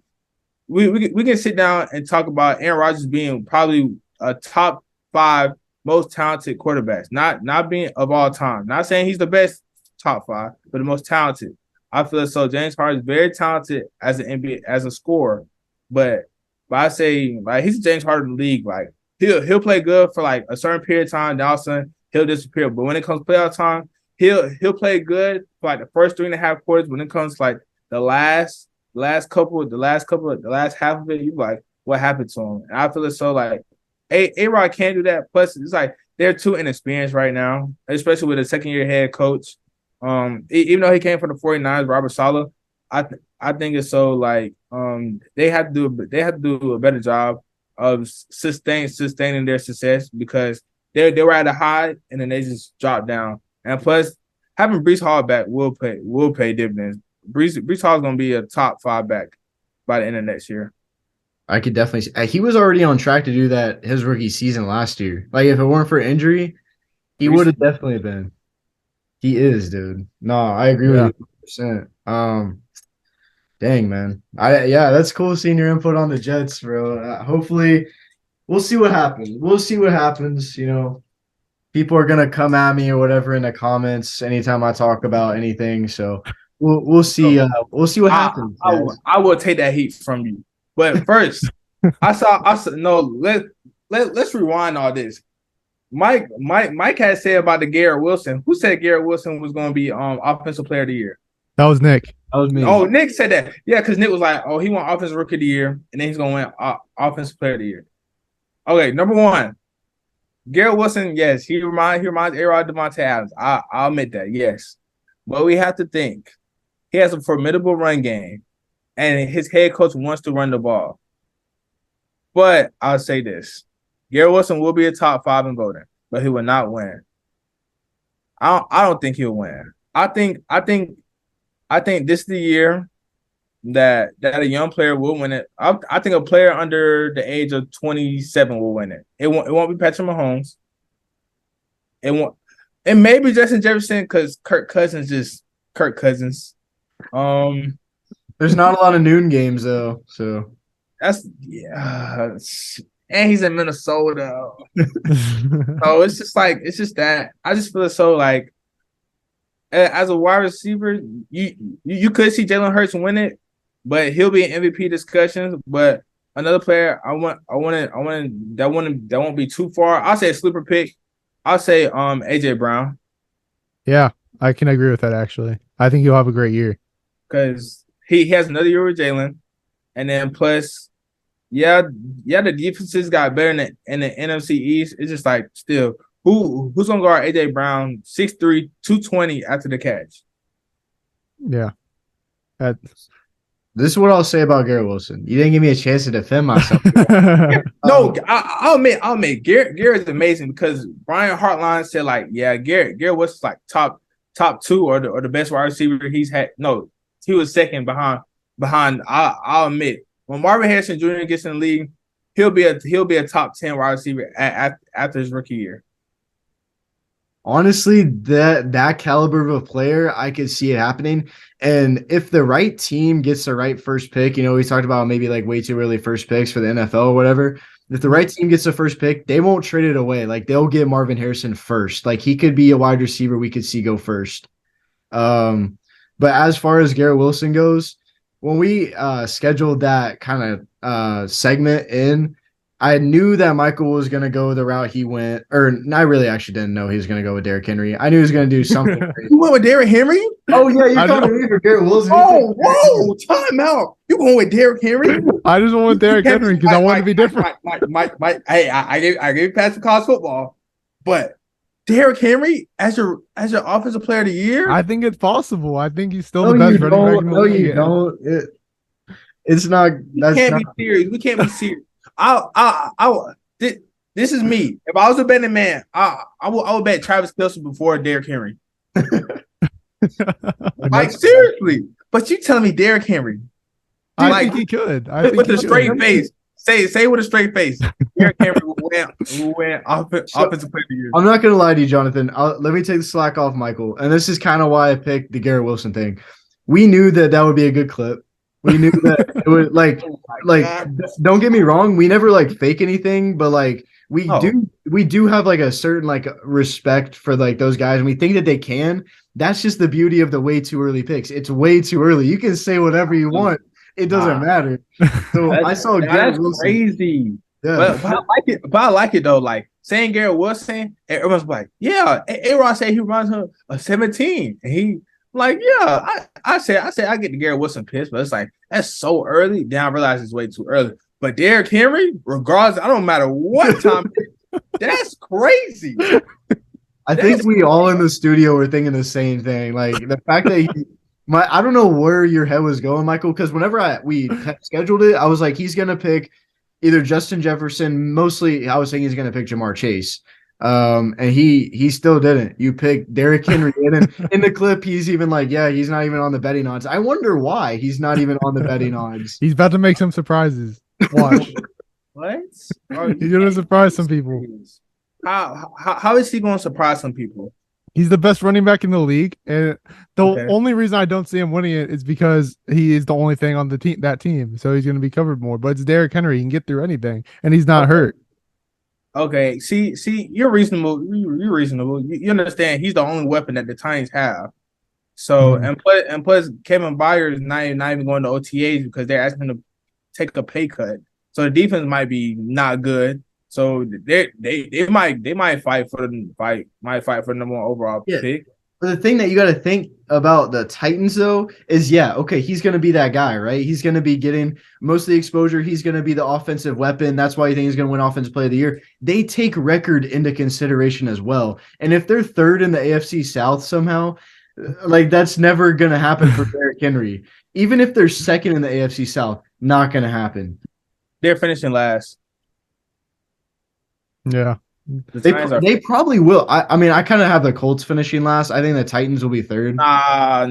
We can sit down and talk about Aaron Rodgers being probably a top 5 most talented quarterbacks, not being of all time. Not saying he's the best top 5, but the most talented. I feel so. James Harden is very talented as an NBA as a scorer, but I say he's a James Harden in the league. He'll play good for a certain period of time. Then all of a sudden he'll disappear. But when it comes to playoff time, he'll play good for like the first 3.5 quarters. When it comes to like the last half of it, you like, what happened to him? And I feel it's so like A-Rod can't do that. Plus, it's like they're too inexperienced right now, especially with a second-year head coach. Even though he came from the 49ers, Robert Saleh, I think it's so like they have to do a better job of sustaining their success, because they were at a high and then they just dropped down. And plus, having Breece Hall back will pay dividends. Breece Hall is going to be a top 5 back by the end of next year. I could definitely see. He was already on track to do that his rookie season last year. Like, if it weren't for injury, he would have definitely been. He is, dude. No, I agree with you 100%. Dang, man. That's cool seeing your input on the Jets, bro. Hopefully, we'll see what happens. You know, people are gonna come at me or whatever in the comments anytime I talk about anything. So we'll see. We'll see what happens. I will take that heat from you. But first, I saw. No, let's rewind all this. Mike had said about the Garrett Wilson. Who said Garrett Wilson was going to be offensive player of the year? That was Nick. That was me. Oh, Nick said that. Yeah, because Nick was like, "Oh, he won offensive rookie of the year, and then he's going to win offensive player of the year." Okay, number one, Garrett Wilson. Yes, he reminds A-Rod Devontae Adams. I'll admit that. Yes, but we have to think he has a formidable run game, and his head coach wants to run the ball. But I'll say this: Garrett Wilson will be a top 5 in voting, but he will not win. I don't think he'll win. I think this is the year that a young player will win it. I think a player under the age of 27 will win it. It won't be Patrick Mahomes. It may be Justin Jefferson, because Kirk Cousins. There's not a lot of noon games though, so that's and he's in Minnesota. So it's just that I just feel so like, as a wide receiver, you could see Jalen Hurts win it, but he'll be in MVP discussions. But another player, I want that won't be too far. I'll say a sleeper pick. I'll say AJ Brown. Yeah, I can agree with that actually. I think he'll have a great year. Because he has another year with Jalen. And then plus, the defenses got better in the NFC East. It's just like, still, who's gonna guard AJ Brown 6'3", 220 after the catch? Yeah. This is what I'll say about Garrett Wilson. You didn't give me a chance to defend myself. No, I'll admit Garrett's amazing, because Brian Hartline said like, yeah, Garrett Wilson's like top 2 or the best wide receiver he's had. No, he was second behind. I'll admit, when Marvin Harrison Jr. gets in the league, he'll be a top 10 wide receiver after his rookie year. Honestly, that caliber of a player, I could see it happening. And if the right team gets the right first pick, we talked about maybe like way too early first picks for the NFL or whatever. If the right team gets the first pick, they won't trade it away. Like, they'll get Marvin Harrison first. Like, he could be a wide receiver we could see go first. But as far as Garrett Wilson goes, when we scheduled that kind of segment in, I knew that Michael was going to go the route he went, or I really actually didn't know he was going to go with Derrick Henry. I knew he was going to do something crazy. You went with Derrick Henry? Oh, yeah, you're coming me for Garrett Wilson. Oh, whoa, time out. You going with Derrick Henry? I just went with Derrick Henry because I wanted to be different. Mike, hey, I gave pass for college football, but Derrick Henry as your offensive player of the year? I think it's possible. I think he's still the best running back in the league. No, you don't. It's not. We can't be serious. We can't be serious. This is me. If I was a betting man, I would bet Travis Kelce before Derrick Henry. Like, seriously. But you telling me Derrick Henry? I think he could. With a straight face. Say with a straight face. Derrick Henry will win offensive player of the year. I'm not gonna lie to you, Jonathan. Let me take the slack off Michael. And this is kind of why I picked the Garrett Wilson thing. We knew that would be a good clip. We knew that it would like don't get me wrong, we never like fake anything, but like we do have like a certain like respect for like those guys, and we think that they can. That's just the beauty of the way too early picks. It's way too early. You can say whatever you want. It doesn't matter. So I saw Garrett Wilson. Crazy. Yeah. But I like it. But I like it though. Like saying Garrett Wilson, everyone's like, yeah. A-Rod said he runs a 17, and he like, yeah. I said I get the Garrett Wilson piss, but it's like that's so early. Then I realize it's way too early. But Derrick Henry, regardless, I don't matter what time. That's crazy. I think we all in the studio were thinking the same thing. Like the fact that I don't know where your head was going, Michael, because whenever we scheduled it, I was like, he's gonna pick either Justin Jefferson. Mostly, I was saying he's gonna pick Jamar Chase. And he still didn't. You picked Derrick Henry, and in the clip, he's even like, yeah, he's not even on the betting odds. I wonder why he's not even on the betting odds. He's about to make some surprises. Watch. What? He's gonna surprise some people. How is he going to surprise some people? He's the best running back in the league, and the only reason I don't see him winning it is because he is the only thing on the team. So he's going to be covered more. But it's Derrick Henry; he can get through anything, and he's not hurt. Okay, see, you're reasonable. You're reasonable. You understand? He's the only weapon that the Titans have. So and plus, Kevin Byard is not even going to OTAs because they're asking him to take a pay cut. So the defense might be not good. So they might fight for the number one overall pick. But the thing that you got to think about the Titans though is he's going to be that guy, right? He's going to be getting most of the exposure. He's going to be the offensive weapon. That's why you think he's going to win Offensive Player of the Year. They take record into consideration as well. And if they're third in the AFC South somehow, like that's never going to happen for Derrick Henry. Even if they're second in the AFC South, not going to happen. They're finishing last. Yeah. They probably will. I mean, I kind of have the Colts finishing last. I think the Titans will be third. Nah.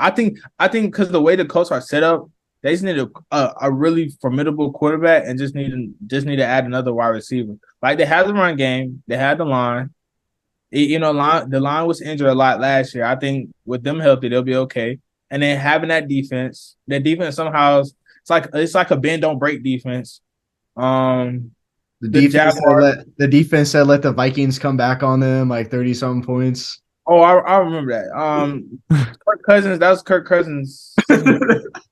I think because the way the Colts are set up, they just need a really formidable quarterback and just need to add another wide receiver. Like they have the run game, they had the line. The line was injured a lot last year. I think with them healthy, they'll be okay. And then having that defense somehow it's like a bend don't break defense. The defense that let the Vikings come back on them like 30-something points. Oh, I remember that. Kirk Cousins, that was Kirk Cousins. That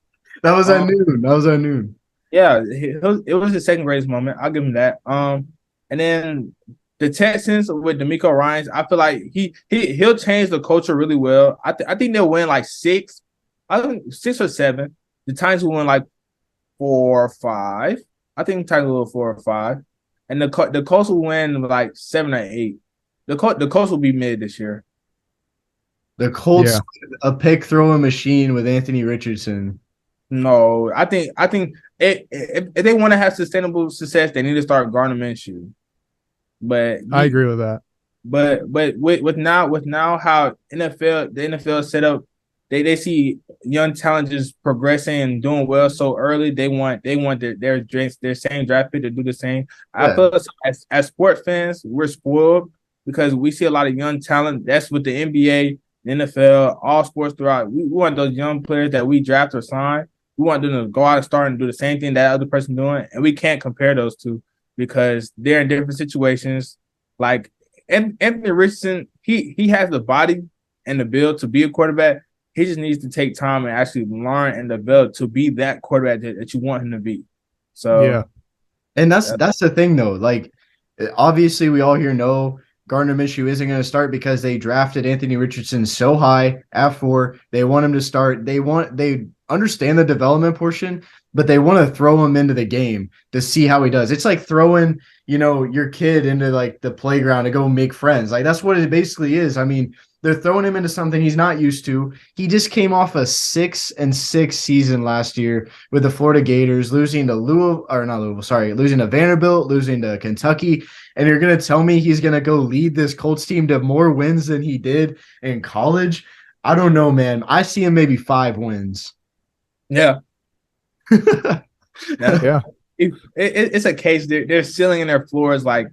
was at noon. Yeah, it was his second greatest moment. I'll give him that. And then the Texans with DeMeco Ryans, I feel like he'll change the culture really well. I think they'll win like 6 or 7. The Titans will win like 4 or 5. I think the Titans will win 4 or 5. And the Colts will win like 7 or 8. The Colts will be mid this year. The Colts, a pick throwing machine with Anthony Richardson. No, I think if they want to have sustainable success, they need to start Gardner Minshew. But I agree with that. But with now how the NFL set up, they see young talent just progressing and doing well so early. They want their same draft pick to do the same. I feel as sports fans, we're spoiled because we see a lot of young talent. That's with the NBA, the NFL, all sports throughout. We want those young players that we draft or sign. We want them to go out and start and do the same thing that other person doing, and we can't compare those two because they're in different situations. Like Anthony Richardson, he has the body and the build to be a quarterback. He just needs to take time and actually learn and develop to be that quarterback that you want him to be. So yeah, and that's the thing though. Like obviously, we all here know Gardner Minshew isn't going to start because they drafted Anthony Richardson so high at 4. They want him to start. They understand the development portion, but they want to throw him into the game to see how he does. It's like throwing, your kid into like the playground to go make friends. Like that's what it basically is. I mean, they're throwing him into something he's not used to. He just came off a 6-6 season last year with the Florida Gators, losing to Vanderbilt, losing to Kentucky. And you're going to tell me he's going to go lead this Colts team to more wins than he did in college? I don't know, man. I see him maybe 5 wins. Yeah. Yeah. It's a case. Their ceiling and their floor is like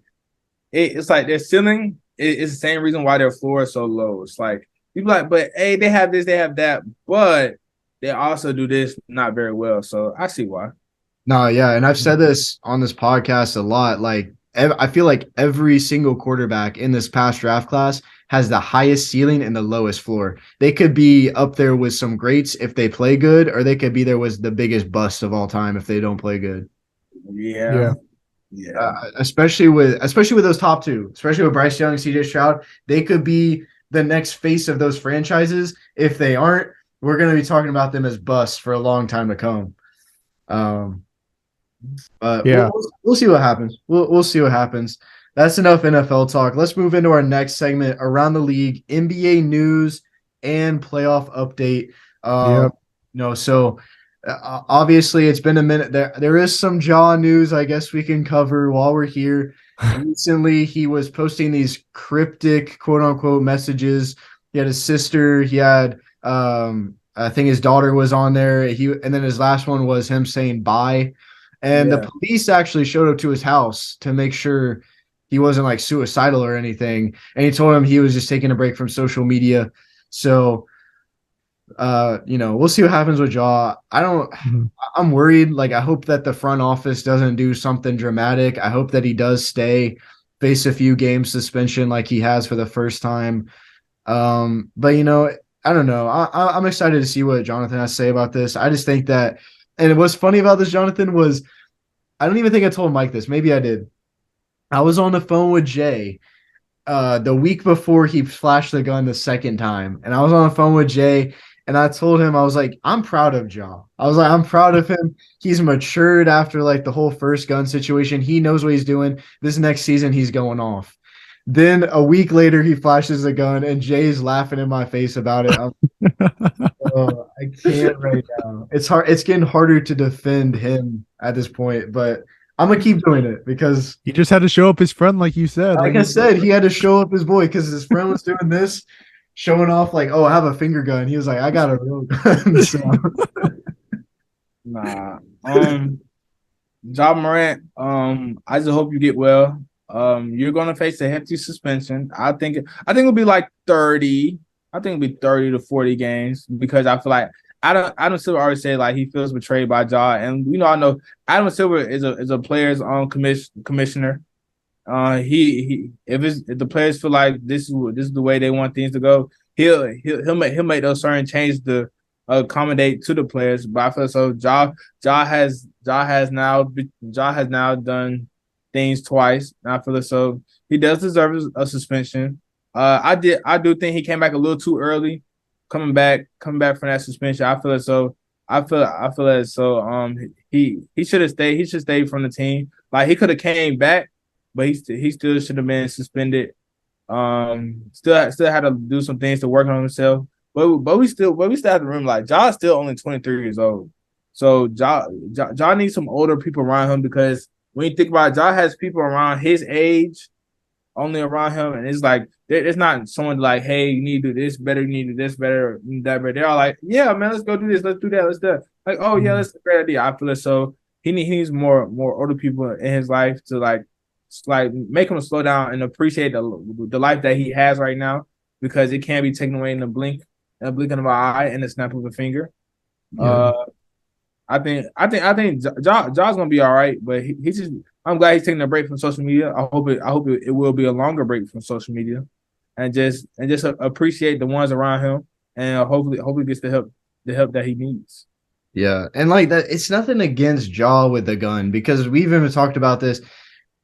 it's like their ceiling is the same reason why their floor is so low. It's like people like, but hey, they have this, they have that, but they also do this not very well. So I see why. No, yeah, and I've said this on this podcast a lot. Like I feel like every single quarterback in this past draft class has the highest ceiling and the lowest floor. They could be up there with some greats if they play good, or they could be there with the biggest bust of all time if they don't play good. Yeah. especially with those top two, especially with Bryce Young, CJ Stroud. They could be the next face of those franchises. If they aren't, we're going to be talking about them as busts for a long time to come. But Yeah. we'll see what happens. We'll see what happens. That's enough NFL talk. Let's move into our next segment, around the league, NBA news and playoff update. So obviously it's been a minute. There is some Jaw news I guess we can cover while we're here. Recently, he was posting these cryptic, quote unquote, messages. He had his sister. He had, I think his daughter was on there. And then his last one was him saying bye. And the police actually showed up to his house to make sure he wasn't like suicidal or anything. And he told him he was just taking a break from social media. So, we'll see what happens with Jaw. I'm worried. Like, I hope that the front office doesn't do something dramatic. I hope that he does stay, face a few games suspension like he has for the first time. But I don't know. I'm excited to see what Johnathan has to say about this. I just think that, and what's funny about this, Johnathan, was I don't even think I told Mike this. Maybe I did. I was on the phone with Jay the week before he flashed the gun the second time. And I was on the phone with Jay, and I told him, I was like, I'm proud of Ja. I was like, I'm proud of him. He's matured after like the whole first gun situation. He knows what he's doing. This next season, he's going off. Then a week later, he flashes a gun, and Jay's laughing in my face about it. I can't right now. It's hard. It's getting harder to defend him at this point, but I'm gonna keep doing it because he just had to show up his friend, like you said. Like I said, he had to show up his boy because his friend was doing this, showing off like, "Oh, I have a finger gun." He was like, "I got a real gun." So. Nah. Ja Morant. I just hope you get well. You're gonna face a hefty suspension. I think it'll be like 30. I think it'll be 30 to 40 games because I feel like Adam Silver already said like he feels betrayed by Ja, and I know Adam Silver is a players commissioner. He if the players feel like this is the way they want things to go, he'll make those certain changes to accommodate to the players. But I feel so Ja has now done things twice. And I feel so he does deserve a suspension. I do think he came back a little too early, coming back from that suspension. I feel as so. He should have stayed. He should stay from the team. Like he could have came back, but he still should have been suspended. Still had to do some things to work on himself. But we still have to remember like Ja's still only 23 years old. So Ja needs some older people around him because when you think about it, Ja has people around his age only around him, and it's like it's not someone like, hey, you need to do this better, you need to do this better, you need that better. They're all like, yeah, man, let's go do this, let's do that, let's do that. Like, oh yeah, that's a great idea. I feel it. So he needs more older people in his life to like make him slow down and appreciate the life that he has right now because it can't be taken away in a blink of an eye and a snap of a finger. Yeah. I think Ja's gonna be all right, but he's just. I'm glad he's taking a break from social media. I hope it will be a longer break from social media, and just appreciate the ones around him, and hopefully gets the help that he needs. Yeah, and like that, it's nothing against Ja with the gun because we've even talked about this.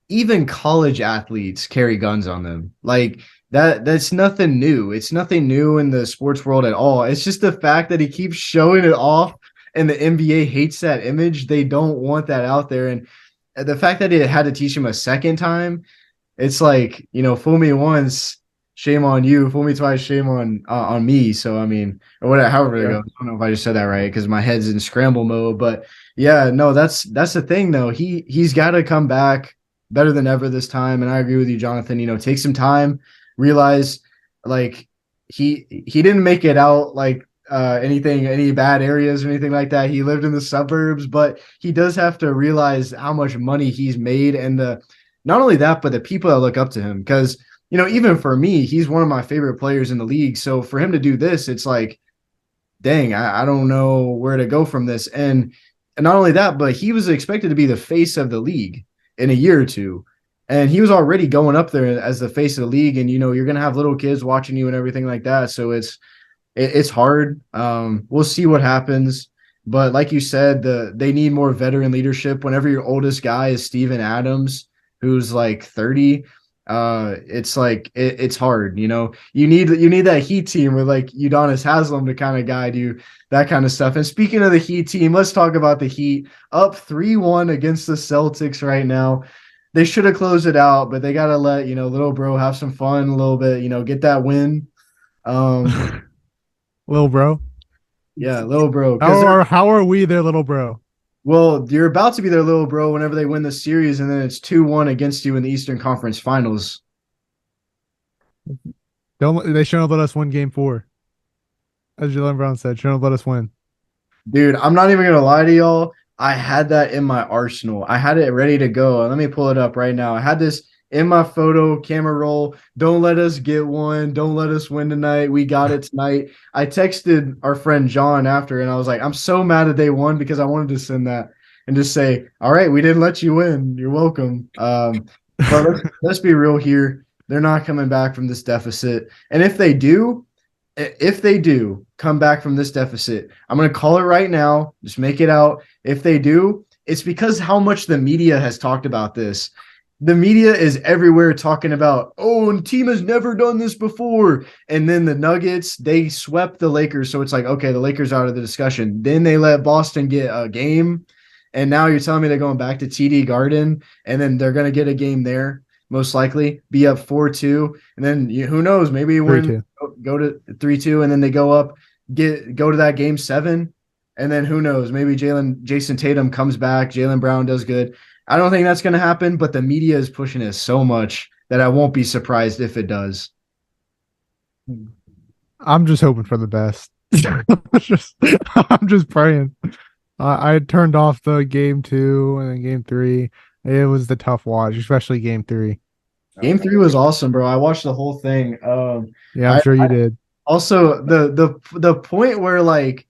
Even college athletes carry guns on them. Like that's nothing new. It's nothing new in the sports world at all. It's just the fact that he keeps showing it off, and the NBA hates that image. They don't want that out there, and the fact that it had to teach him a second time, it's like, fool me once, shame on you. Fool me twice, shame on me. So, I mean, or whatever, however it goes. I don't know if I just said that right because my head's in scramble mode. But, yeah, no, that's the thing, though. He's got to come back better than ever this time. And I agree with you, Johnathan. Take some time, realize, like, he didn't make it out, like, any bad areas or anything like that. He lived in the suburbs, but he does have to realize how much money he's made and not only that, but the people that look up to him. Because, even for me, he's one of my favorite players in the league. So for him to do this, it's like, dang, I don't know where to go from this. And not only that, but he was expected to be the face of the league in a year or two. And he was already going up there as the face of the league. And, you're going to have little kids watching you and everything like that. So it's hard. We'll see what happens. But like you said, they need more veteran leadership. Whenever your oldest guy is Steven Adams, who's like 30, it's like it's hard. You need that Heat team with like Udonis Haslem to kind of guide you, that kind of stuff. And speaking of the Heat team, let's talk about the Heat. Up 3-1 against the Celtics right now. They should have closed it out, but they gotta let little bro have some fun a little bit. Get that win. Little bro. Yeah, little bro. How are we their little bro? Well, you're about to be their little bro whenever they win the series, and then it's 2-1 against you in the Eastern Conference Finals. They shouldn't have let us win Game 4. As Jalen Brown said, shouldn't have let us win. Dude, I'm not even gonna lie to y'all. I had that in my arsenal. I had it ready to go. Let me pull it up right now. I had this in my photo camera roll. Don't let us get one. Don't let us win tonight. We got it tonight. I texted our friend John after, and I was like, I'm so mad that they won because I wanted to send that and just say, all right, we didn't let you win. You're welcome. But let's be real here. They're not coming back from this deficit. And if they do come back from this deficit, I'm going to call it right now. Just make it out. If they do, it's because how much the media has talked about this. The media is everywhere talking about, and team has never done this before. And then the Nuggets, they swept the Lakers. So it's like, okay, the Lakers are out of the discussion. Then they let Boston get a game. And now you're telling me they're going back to TD Garden, and then they're going to get a game there, most likely, be up 4-2. And then who knows, maybe you win, go to 3-2, and then they go up, go to that game 7. And then who knows, maybe Jason Tatum comes back, Jaylen Brown does good. I don't think that's going to happen, but the media is pushing it so much that I won't be surprised if it does. I'm just hoping for the best. I'm just praying. I turned off the Game 2 and then Game 3. It was the tough watch, especially Game 3. Game 3 was awesome, bro. I watched the whole thing. Yeah, I'm sure you did. Also, the point where, like,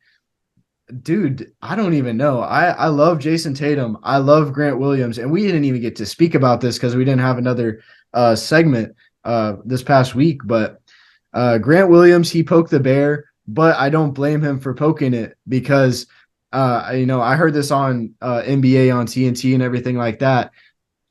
dude, I don't even know. I love Jason Tatum. I love Grant Williams. And we didn't even get to speak about this because we didn't have another segment this past week. But Grant Williams, he poked the bear, but I don't blame him for poking it because, I heard this on NBA on TNT and everything like that.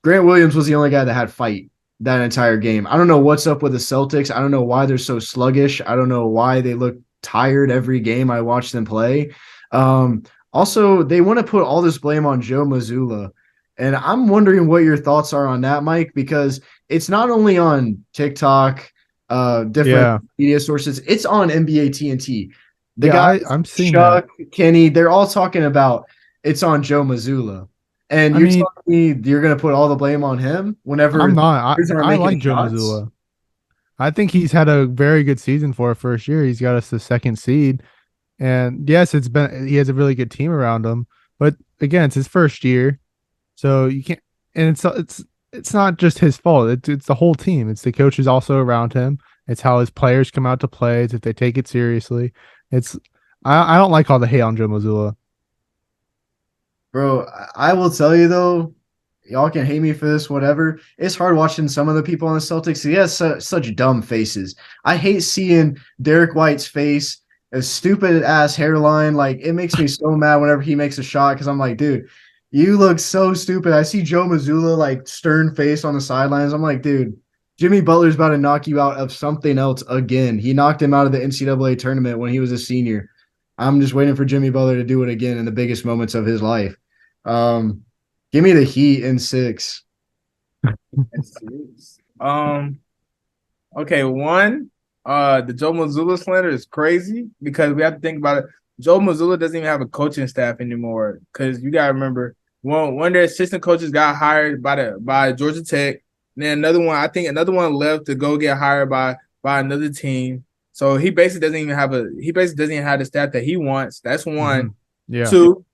Grant Williams was the only guy that had fight that entire game. I don't know what's up with the Celtics. I don't know why they're so sluggish. I don't know why they look tired every game I watch them play. Also, they want to put all this blame on Joe Mazzulla. And I'm wondering what your thoughts are on that, Mike, because it's not only on TikTok, different media sources, it's on NBA TNT. The guys, I'm seeing Chuck, Kenny, they're all talking about it's on Joe Mazzulla. And you're telling me you're going to put all the blame on him whenever I'm not. I like Joe Mazzulla. I think he's had a very good season for a first year. He's got us the 2nd seed. And yes, he has a really good team around him, but again, it's his first year, so you can't. And it's not just his fault. It's the whole team. It's the coaches also around him. It's how his players come out to play. It's if they take it seriously. I don't like all the hate on Joe Mazzulla. Bro, I will tell you though, y'all can hate me for this, whatever. It's hard watching some of the people on the Celtics. He has such dumb faces. I hate seeing Derek White's face. A stupid ass hairline. Like, it makes me so mad whenever he makes a shot because I'm like, dude, you look so stupid. I see Joe Mazzulla, like, stern face on the sidelines. I'm like, dude, Jimmy Butler's about to knock you out of something else again. He knocked him out of the NCAA tournament when he was a senior. I'm just waiting for Jimmy Butler to do it again in the biggest moments of his life. Give me the Heat in 6. Okay, one. The Joe Mazzulla slander is crazy because we have to think about it. Joe Mazzulla doesn't even have a coaching staff anymore because you gotta remember one of their assistant coaches got hired by Georgia Tech, and then another one left to go get hired by another team. So he basically doesn't even have the staff that he wants. That's one. Mm-hmm. Yeah. 2,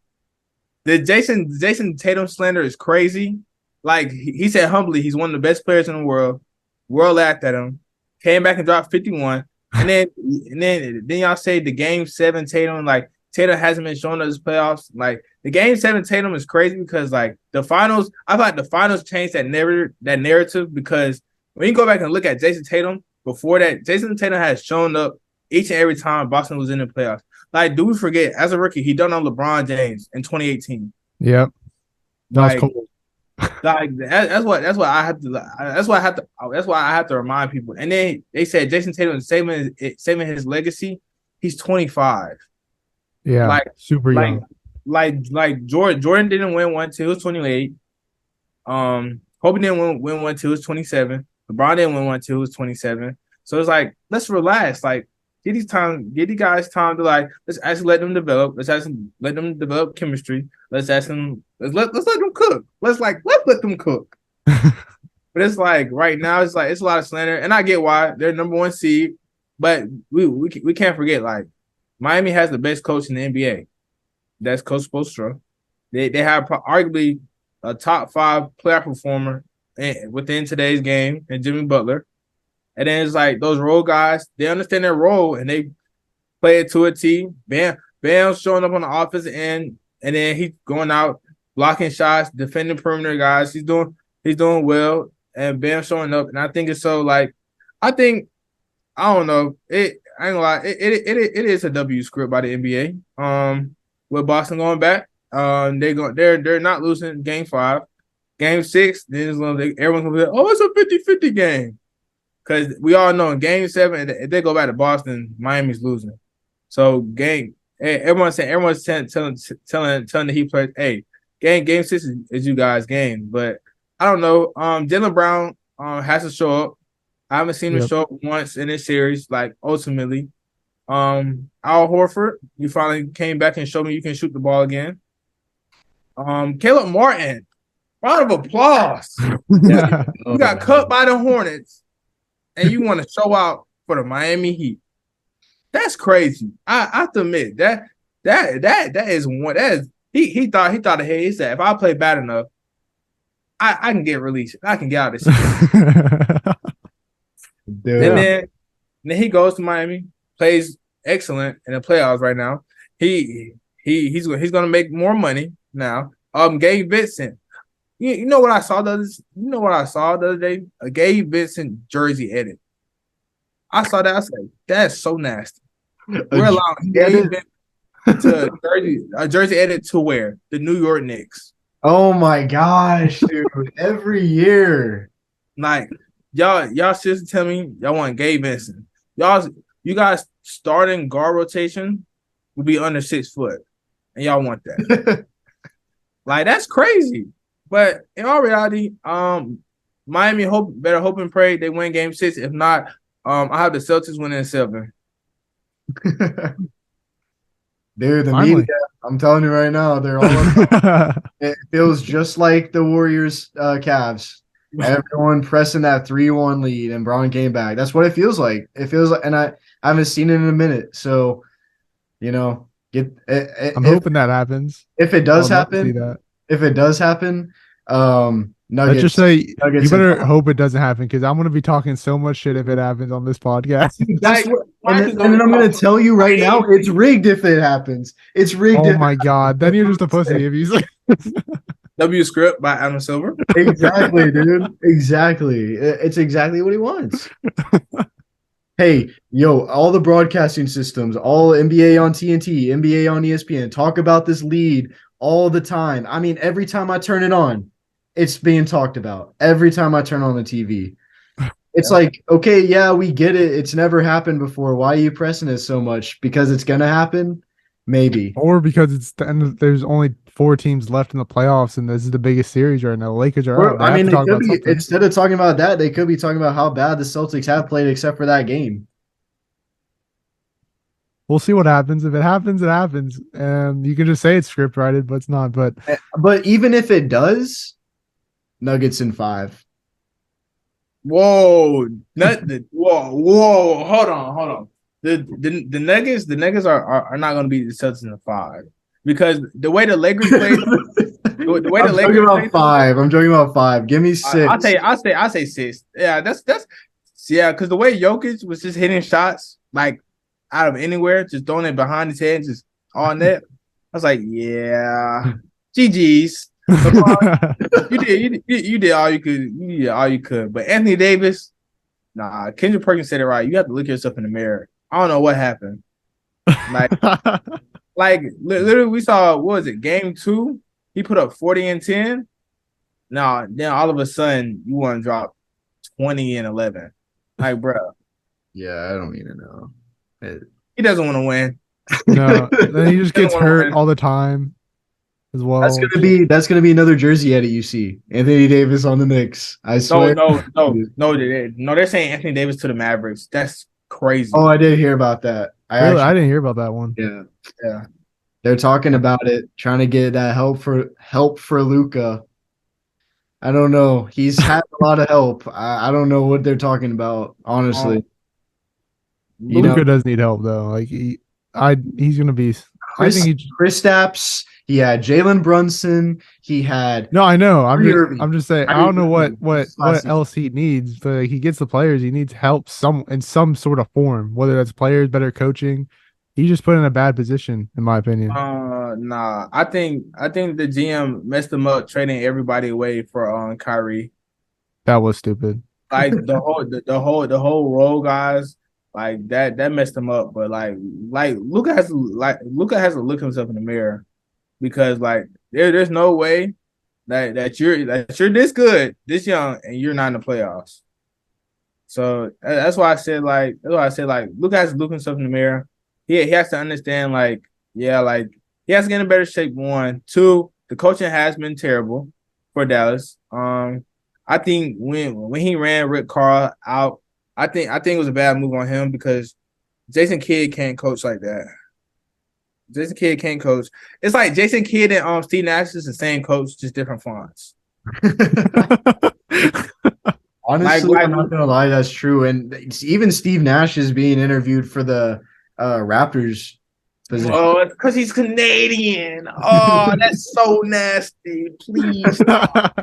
the Jason Tatum slander is crazy. Like he said humbly, he's one of the best players in the world. World laughed at him. Came back and dropped 51. And then y'all say the game 7 Tatum, like Tatum hasn't been showing us playoffs. Like the game 7 Tatum is crazy because like the finals, I thought the finals changed that narrative because when you go back and look at Jason Tatum, before that, Jason Tatum has shown up each and every time Boston was in the playoffs. Like, do we forget as a rookie, he done on LeBron James in 2018. Yep. That Like, was cool. that's what I have to. That's why I have to remind people. And then they said Jason Tatum is saving his legacy. He's 25. Yeah. Like super young. Like Jordan didn't win one till he was 28. Kobe didn't win one till he was 27. LeBron didn't win one till he was 27. So it's like, let's relax. Like, give these guys time to like, let's actually let them develop. Let them develop chemistry. Let's let them cook. Let's let them cook. But it's like right now, it's a lot of slander, and I get why they're number one seed, but we can't forget, like, Miami has the best coach in the NBA. That's Coach Spoelstra. They have arguably a top 5 player performer within today's game, and Jimmy Butler. And then it's like those role guys, they understand their role and they play it to a T. Bam's showing up on the offensive end, and then he's going out blocking shots, defending perimeter guys. He's doing well, and Bam showing up. And I think it's so like, I don't know. I ain't gonna lie. It is a W script by the NBA. With Boston going back, they're not losing game 5. Game 6, then everyone's gonna be like, oh, it's a 50-50 game. Because we all know in game 7, if they go back to Boston, Miami's losing. So everyone's telling the Heat players, hey, game 6 is you guys' game. But I don't know. Jaylen Brown has to show up. I haven't seen him show up once in this series, like, ultimately. Al Horford, you finally came back and showed me you can shoot the ball again. Caleb Martin, round of applause. You got cut by the Hornets, and you want to show out for the Miami Heat. That's crazy. I have to admit that is one. That is he thought ahead. He said, if I play bad enough, I can get released. I can get out of this. And then he goes to Miami, plays excellent in the playoffs right now. He's gonna make more money now. Gabe Vincent. You know what I saw the other day? A Gabe Vincent jersey edit. I saw that. I said, that's so nasty. We're allowing Gabe Vincent to a jersey edit to wear the New York Knicks. Oh my gosh, dude! Every year, like y'all seriously tell me y'all want Gabe Vincent. You guys starting guard rotation will be under 6 foot, and y'all want that. Like, that's crazy. But in all reality, Miami better hope and pray they win game 6. If not, I have the Celtics winning in 7. Dude, the media, I'm telling you right now, they're all it feels just like the Warriors Cavs. Everyone pressing that 3-1 lead, and Braun came back. That's what it feels like. It feels like, and I haven't seen it in a minute. So, I'm hoping that happens. If it does happen, Nuggets. Let's just say Nuggets, you better hope it doesn't happen, because I'm going to be talking so much shit if it happens on this podcast. And then I'm going to tell you right now, it's rigged if it happens. It's rigged. Oh my god! Then you're just a pussy if you. W script by Adam Silver. Exactly, dude. Exactly. It's exactly what he wants. Hey, all the broadcasting systems, all NBA on TNT, NBA on ESPN, talk about this lead all the time. I mean, every time I turn it on, it's being talked about. Every time I turn on the TV. It's like, okay, yeah, we get it. It's never happened before. Why are you pressing it so much? Because it's going to happen? Maybe. Or because it's the end there's only 4 teams left in the playoffs, and this is the biggest series right now. The Lakers are out. Instead of talking about that, they could be talking about how bad the Celtics have played except for that game. We'll see what happens. If it happens, it happens. And you can just say it's script righted, but it's not. But even if it does, Nuggets in 5. Whoa. Whoa. Hold on. The Nuggets are not going to beat the Celtics in the 5, because the way the Lakers play, the way the Lakers play, 5. I'm talking about 5. Give me 6. I say 6. Yeah, that's because the way Jokic was just hitting shots like out of anywhere, just throwing it behind his head, just on net. I was like, yeah, GG's. You did all you could. You did all you could. But Anthony Davis, nah. Kendrick Perkins said it right. You have to look yourself in the mirror. I don't know what happened. Like literally, we saw what was it? Game 2, he put up 40 and 10. Now, then all of a sudden, you want to drop 20 and 11. Like, bro. Yeah, I don't even know. He doesn't want to win. No, then he just gets hurt all the time as well. That's gonna be another jersey edit you see. Anthony Davis on the Knicks. I swear. No. They're saying Anthony Davis to the Mavericks. That's crazy. Oh, I did hear about that. I didn't hear about that one. Yeah. They're talking about it, trying to get that help for Luka. I don't know. He's had a lot of help. I don't know what they're talking about, honestly. Luka does need help though. Like he's gonna be. Kristaps. He had Jalen Brunson. He had. No, I know. I'm just saying. I don't know what else he needs, but he gets the players. He needs help in some sort of form, whether that's players, better coaching. He just put in a bad position, in my opinion. Nah. I think the GM messed him up trading everybody away for Kyrie. That was stupid. Like the whole role guys, like that messed him up. But like Luka has to look himself in the mirror, because like there's no way that you're this good, this young, and you're not in the playoffs. So that's why I said Luka has to look himself in the mirror. He has to understand, he has to get in a better shape. 1, 2, the coaching has been terrible for Dallas. I think when he ran Rick Carl out, I think it was a bad move on him, because Jason Kidd can't coach like that. Jason Kidd can't coach. It's like Jason Kidd and Steve Nash is the same coach, just different fonts. Honestly, I'm not gonna lie, that's true. And even Steve Nash is being interviewed for the Raptors position. Oh, it's because he's Canadian. Oh, that's so nasty. Please stop.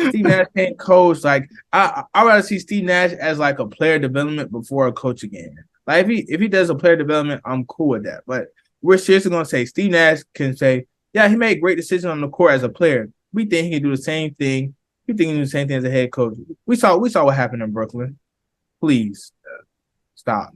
Steve Nash can't coach. Like I'd rather see Steve Nash as like a player development before a coach again. Like if he does a player development, I'm cool with that. But we're seriously gonna say Steve Nash can say, yeah, he made great decisions on the court as a player. We think he can do the same thing. We think he can do the same thing as a head coach. We saw what happened in Brooklyn. Please stop.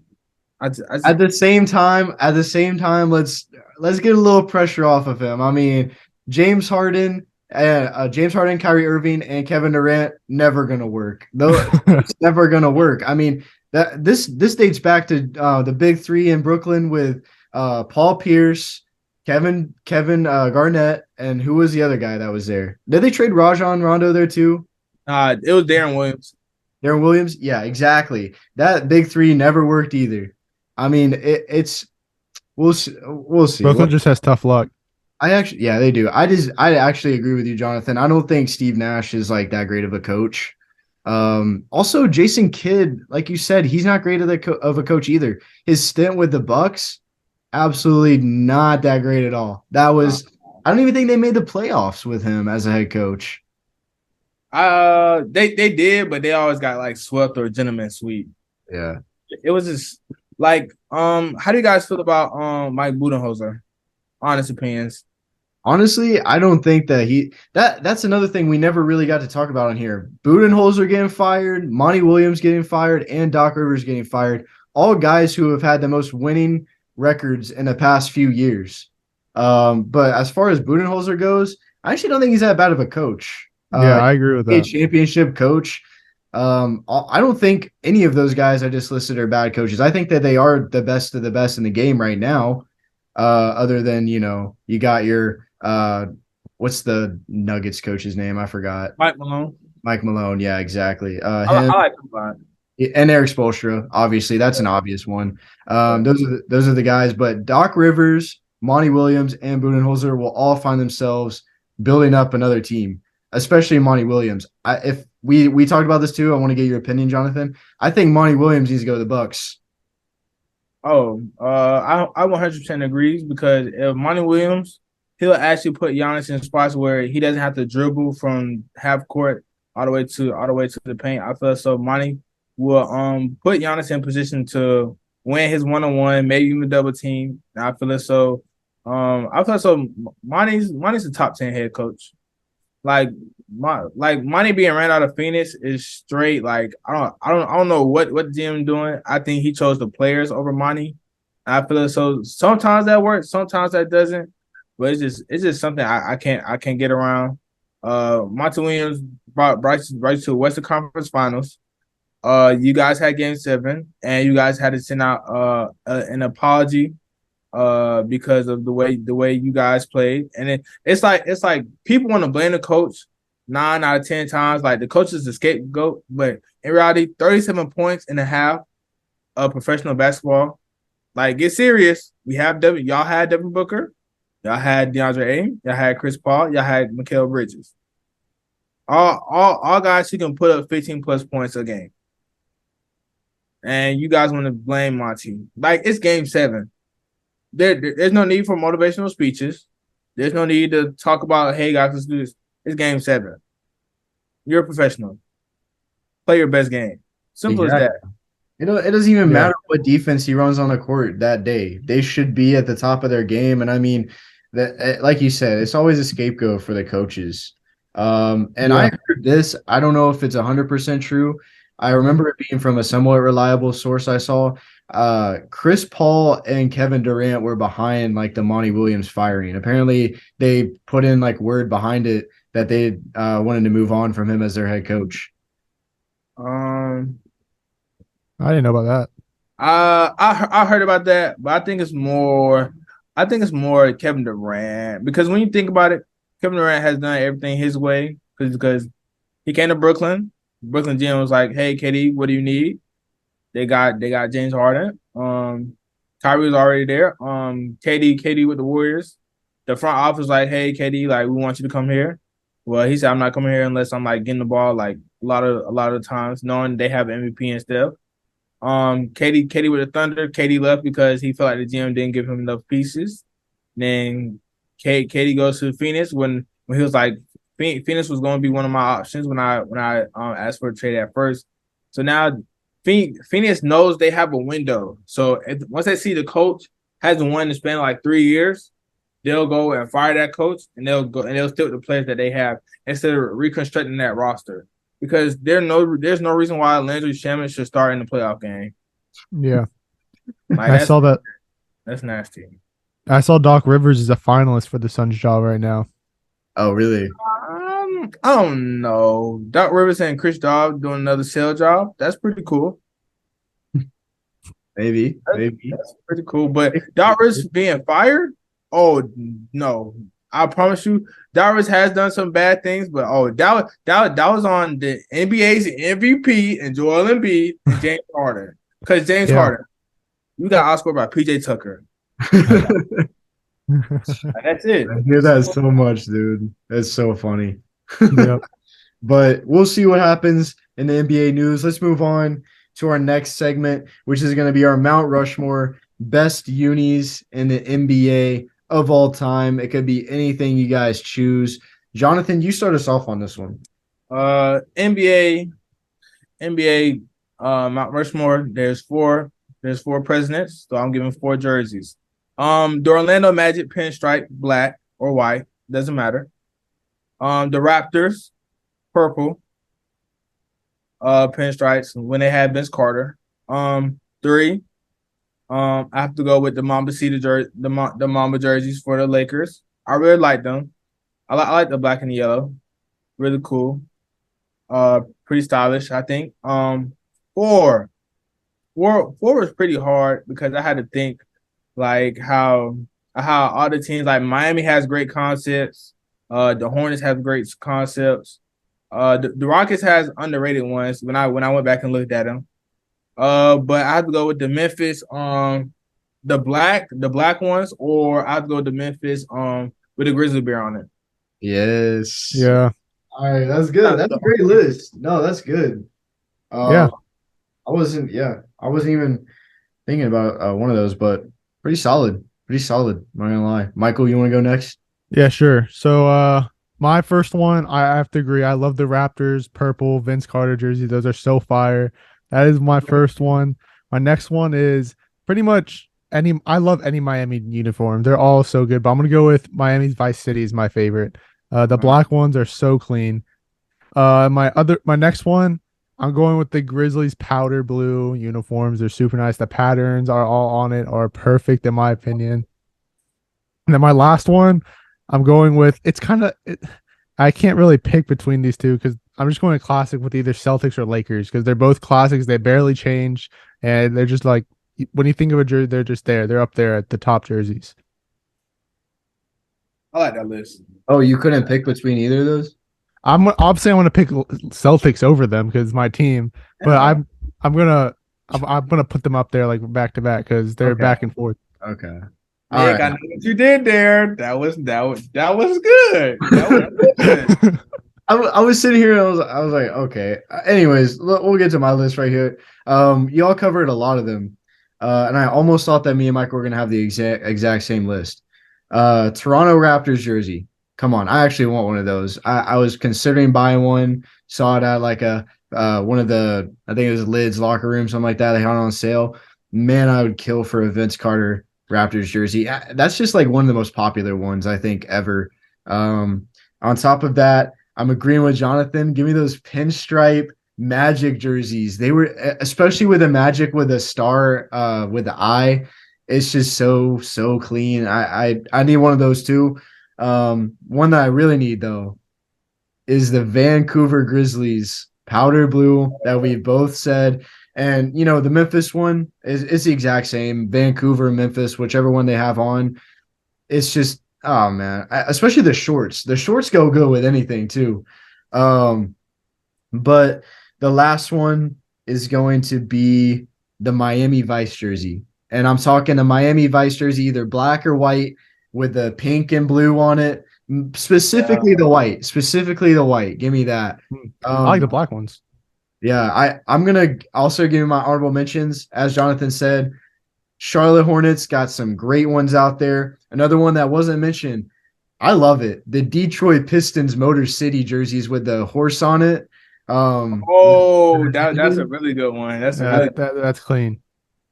At the same time, let's get a little pressure off of him. I mean, James Harden, Kyrie Irving, and Kevin Durant, never gonna work. It's never gonna work. I mean, this dates back to the big three in Brooklyn with Paul Pierce, Kevin Garnett, and who was the other guy that was there? Did they trade Rajon Rondo there too? It was Darren Williams. Darren Williams, yeah, exactly. That big three never worked either. I mean, we'll see. Brooklyn just has tough luck. They do. I actually agree with you, Jonathan. I don't think Steve Nash is like that great of a coach. Also, Jason Kidd, like you said, he's not great of a coach either. His stint with the Bucks, absolutely not that great at all. I don't even think they made the playoffs with him as a head coach. They did, but they always got like swept or gentleman sweep. Yeah. It was just like, how do you guys feel about Mike Budenholzer? Honest opinions. Honestly, I don't think that that's another thing we never really got to talk about on here. Budenholzer getting fired, Monty Williams getting fired, and Doc Rivers getting fired. All guys who have had the most winning records in the past few years. But as far as Budenholzer goes, I actually don't think he's that bad of a coach. Yeah, I agree with that. A championship coach. I don't think any of those guys I just listed are bad coaches. I think that they are the best of the best in the game right now. Other than, you got your what's the Nuggets coach's name? I forgot. Mike Malone. Yeah, exactly. I like him a lot. And Eric Spoelstra, obviously, that's an obvious one. Those are the guys. But Doc Rivers, Monty Williams, and Budenholzer will all find themselves building up another team, especially Monty Williams. If we talked about this too, I want to get your opinion, Jonathan. I think Monty Williams needs to go to the Bucks. Oh, I 100% agree, because if Monty Williams, he'll actually put Giannis in spots where he doesn't have to dribble from half court all the way to the paint. I feel so Monty will put Giannis in position to win his 1-on-1, maybe even double team. I feel so. Monty's a top 10 head coach. Like Monty being ran out of Phoenix is straight. Like I don't know what GM doing. I think he chose the players over Monty. I feel so sometimes that works, sometimes that doesn't. But it's just something I can't get around. Monty Williams brought Bryce to the Western Conference Finals. You guys had Game 7, and you guys had to send out an apology because of the way you guys played. And it's like people want to blame the coach 9 out of 10 times. Like the coach is the scapegoat, but in reality, 37 points in a half of professional basketball. Like get serious. Y'all had Devin Booker, y'all had DeAndre Ayton, y'all had Chris Paul, y'all had Mikal Bridges. All guys who can put up 15 plus points a game. And you guys want to blame Monty. Like it's Game 7. There's no need for motivational speeches. There's no need to talk about, hey guys, let's do this. It's Game 7. You're a professional. Play your best game. Simple as that. It doesn't even matter what defense he runs on the court that day. They should be at the top of their game. And I mean, that, like you said, it's always a scapegoat for the coaches. I heard this. I don't know if it's 100% true. I remember it being from a somewhat reliable source I saw. Chris Paul and Kevin Durant were behind like the Monty Williams firing. Apparently, they put in like word behind it that they wanted to move on from him as their head coach. I didn't know about that. I heard about that, but I think it's more Kevin Durant, because when you think about it, Kevin Durant has done everything his way because he came to Brooklyn. Brooklyn GM was like, "Hey, KD, what do you need?" They got James Harden. Kyrie was already there. KD with the Warriors. The front office was like, "Hey, KD, like we want you to come here." Well, he said, "I'm not coming here unless I'm like getting the ball like a lot of times, knowing they have MVP and stuff." KD with the Thunder. KD left because he felt like the GM didn't give him enough pieces. Then KD goes to Phoenix when he was like, Phoenix was going to be one of my options when I asked for a trade at first. So now Phoenix knows they have a window. So once they see the coach hasn't won to spend like 3 years, they'll go and fire that coach, and they'll stick with the players that they have instead of reconstructing that roster. Because there's no reason why Landry Shamet should start in the playoff game. Yeah, like, I saw that. That's nasty. I saw Doc Rivers is a finalist for the Suns job right now. Oh, really? I don't know. Doc Rivers and Chris Dobb doing another sale job. That's pretty cool. Maybe. That's pretty cool. But Doc Rivers being fired? Oh no. I promise you, Doc Rivers has done some bad things, but that was on the NBA's MVP and Joel Embiid and James Harden. Because James Harden, you got outscored by PJ Tucker. That's it. I hear that so much, dude. That's so funny. Yep. But we'll see what happens in the NBA news. Let's move on to our next segment, which is going to be our Mount Rushmore best unis in the NBA of all time. It could be anything you guys choose. Johnathan, you start us off on this one. NBA Mount Rushmore, there's four presidents, so I'm giving 4 jerseys. The Orlando Magic pinstripe, black or white, doesn't matter. The Raptors, purple, pinstripes when they had Vince Carter. 3. I have to go with the Mamba the Mamba jerseys for the Lakers. I really like them. I like the black and the yellow. Really cool. Pretty stylish, I think. 4 was pretty hard because I had to think like how all the teams, like Miami has great concepts. The Hornets have great concepts. The Rockets has underrated ones when I went back and looked at them. But I have to go with the Memphis, the black ones, or I have to go with the Memphis, with a grizzly bear on it. Yes. Yeah. All right, that's good. That's a great list. No, that's good. Yeah. I wasn't even thinking about one of those, but pretty solid. I'm not gonna lie. Michael, you want to go next? Yeah, sure. So, my first one, I have to agree. I love the Raptors purple Vince Carter jersey. Those are so fire. That is my first one. My next one is pretty much I love any Miami uniform. They're all so good, but I'm gonna go with Miami's Vice City is my favorite. The black ones are so clean. My next one, I'm going with the Grizzlies powder blue uniforms. They're super nice. The patterns are all on it are perfect in my opinion. And then my last one, I'm going with it's kind of I can't really pick between these two because I'm just going to classic with either Celtics or Lakers because they're both classics. They barely change, and they're just like when you think of a jersey, they're just there. They're up there at the top jerseys. I like that list. Oh, you couldn't pick between either of those? I'm obviously I want to pick Celtics over them because it's my team, but Yeah. I'm gonna put them up there like back to back because they're Okay. back and forth. Okay. Nick, All right. I know what you did there. That was good. That was good. I was sitting here and I was like, okay. Anyways, we'll get to my list right here. Y'all covered a lot of them. And I almost thought that me and Mike were gonna have the exact same list. Toronto Raptors jersey. Come on, I actually want one of those. I was considering buying one, saw it at like a one of the I think it was Lids locker room, something like that. They had it on sale. Man, I would kill for a Vince Carter Raptors jersey. That's just like one of the most popular ones I think ever. On top of that, I'm agreeing with Johnathan. Give me those pinstripe Magic jerseys. They were especially with a Magic with a star with the eye. It's just so clean. I need one of those too. One that I really need though is the Vancouver Grizzlies powder blue that we both said. And you know, the Memphis one is the exact same. Vancouver, Memphis, whichever one they have on. It's just oh man, especially the shorts. The shorts go good with anything too. But the last one is going to be the Miami Vice jersey. And I'm talking the Miami Vice jersey, either black or white with the pink and blue on it. Specifically the white. Specifically the white. Give me that. I like the black ones. Yeah, I'm gonna also give you my honorable mentions. As Johnathan said, Charlotte Hornets got some great ones out there. Another one that wasn't mentioned, I love it. The Detroit Pistons Motor City jerseys with the horse on it. That's a really good one. That's clean.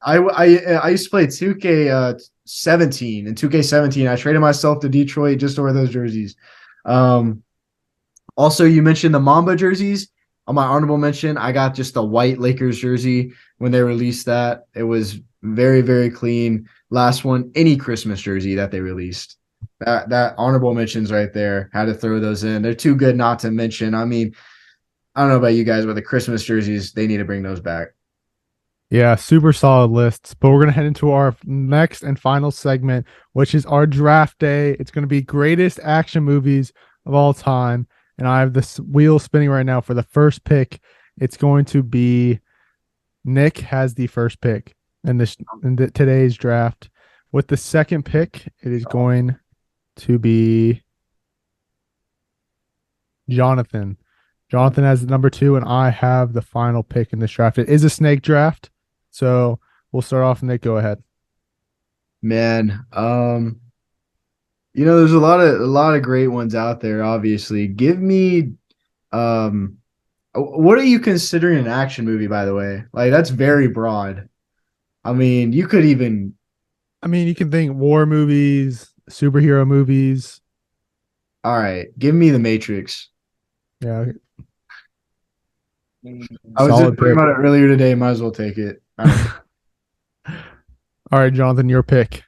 I used to play 2K 17 and 2K17. I traded myself to Detroit just to wear those jerseys. Also, you mentioned the Mamba jerseys. On my honorable mention, I got just the white Lakers jersey when they released that. It was very, very clean. Last one, any Christmas jersey that they released. That honorable mentions right there. Had to throw those in. They're too good not to mention. I mean, I don't know about you guys, but the Christmas jerseys, they need to bring those back. Yeah, super solid lists. But we're going to head into our next and final segment, which is our draft day. It's going to be greatest action movies of all time. And I have this wheel spinning right now for the first pick. It's going to be Nick has the first pick in today's draft. With the second pick, it is going to be Johnathan. Johnathan has the number 2, and I have the final pick in this draft. It is a snake draft, so we'll start off. Nick, go ahead. Man, you know, there's a lot of great ones out there. Obviously, give me, what are you considering an action movie? By the way, like that's very broad. I mean, you could even. I mean, you can think war movies, superhero movies. All right, give me The Matrix. Yeah. I was just thinking about it earlier today. Might as well take it. All right, Johnathan, your pick.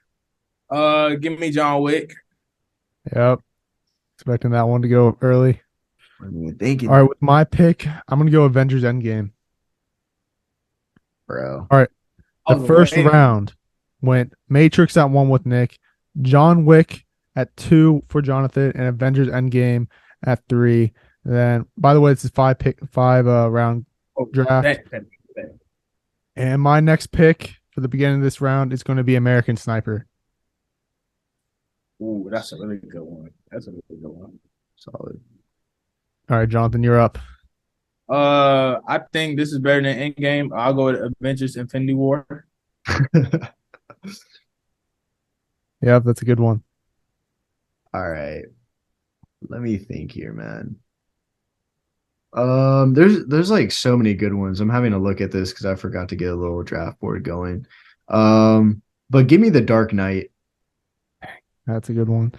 Give me John Wick. Yep. Expecting that one to go early. Thank you. All right, with my pick, I'm going to go Avengers Endgame. Bro. All right. The first round went Matrix at 1 with Nick, John Wick at 2 for Johnathan, and Avengers Endgame at 3. Then, by the way, it's a 5-round draft. And my next pick for the beginning of this round is going to be American Sniper. Ooh, that's a really good one. Solid. All right, Johnathan, you're up. I think this is better than Endgame. I'll go with Avengers Infinity War. Yeah, that's a good one. All right. Let me think here, man. There's like so many good ones. I'm having to look at this because I forgot to get a little draft board going. But give me The Dark Knight. That's a good one.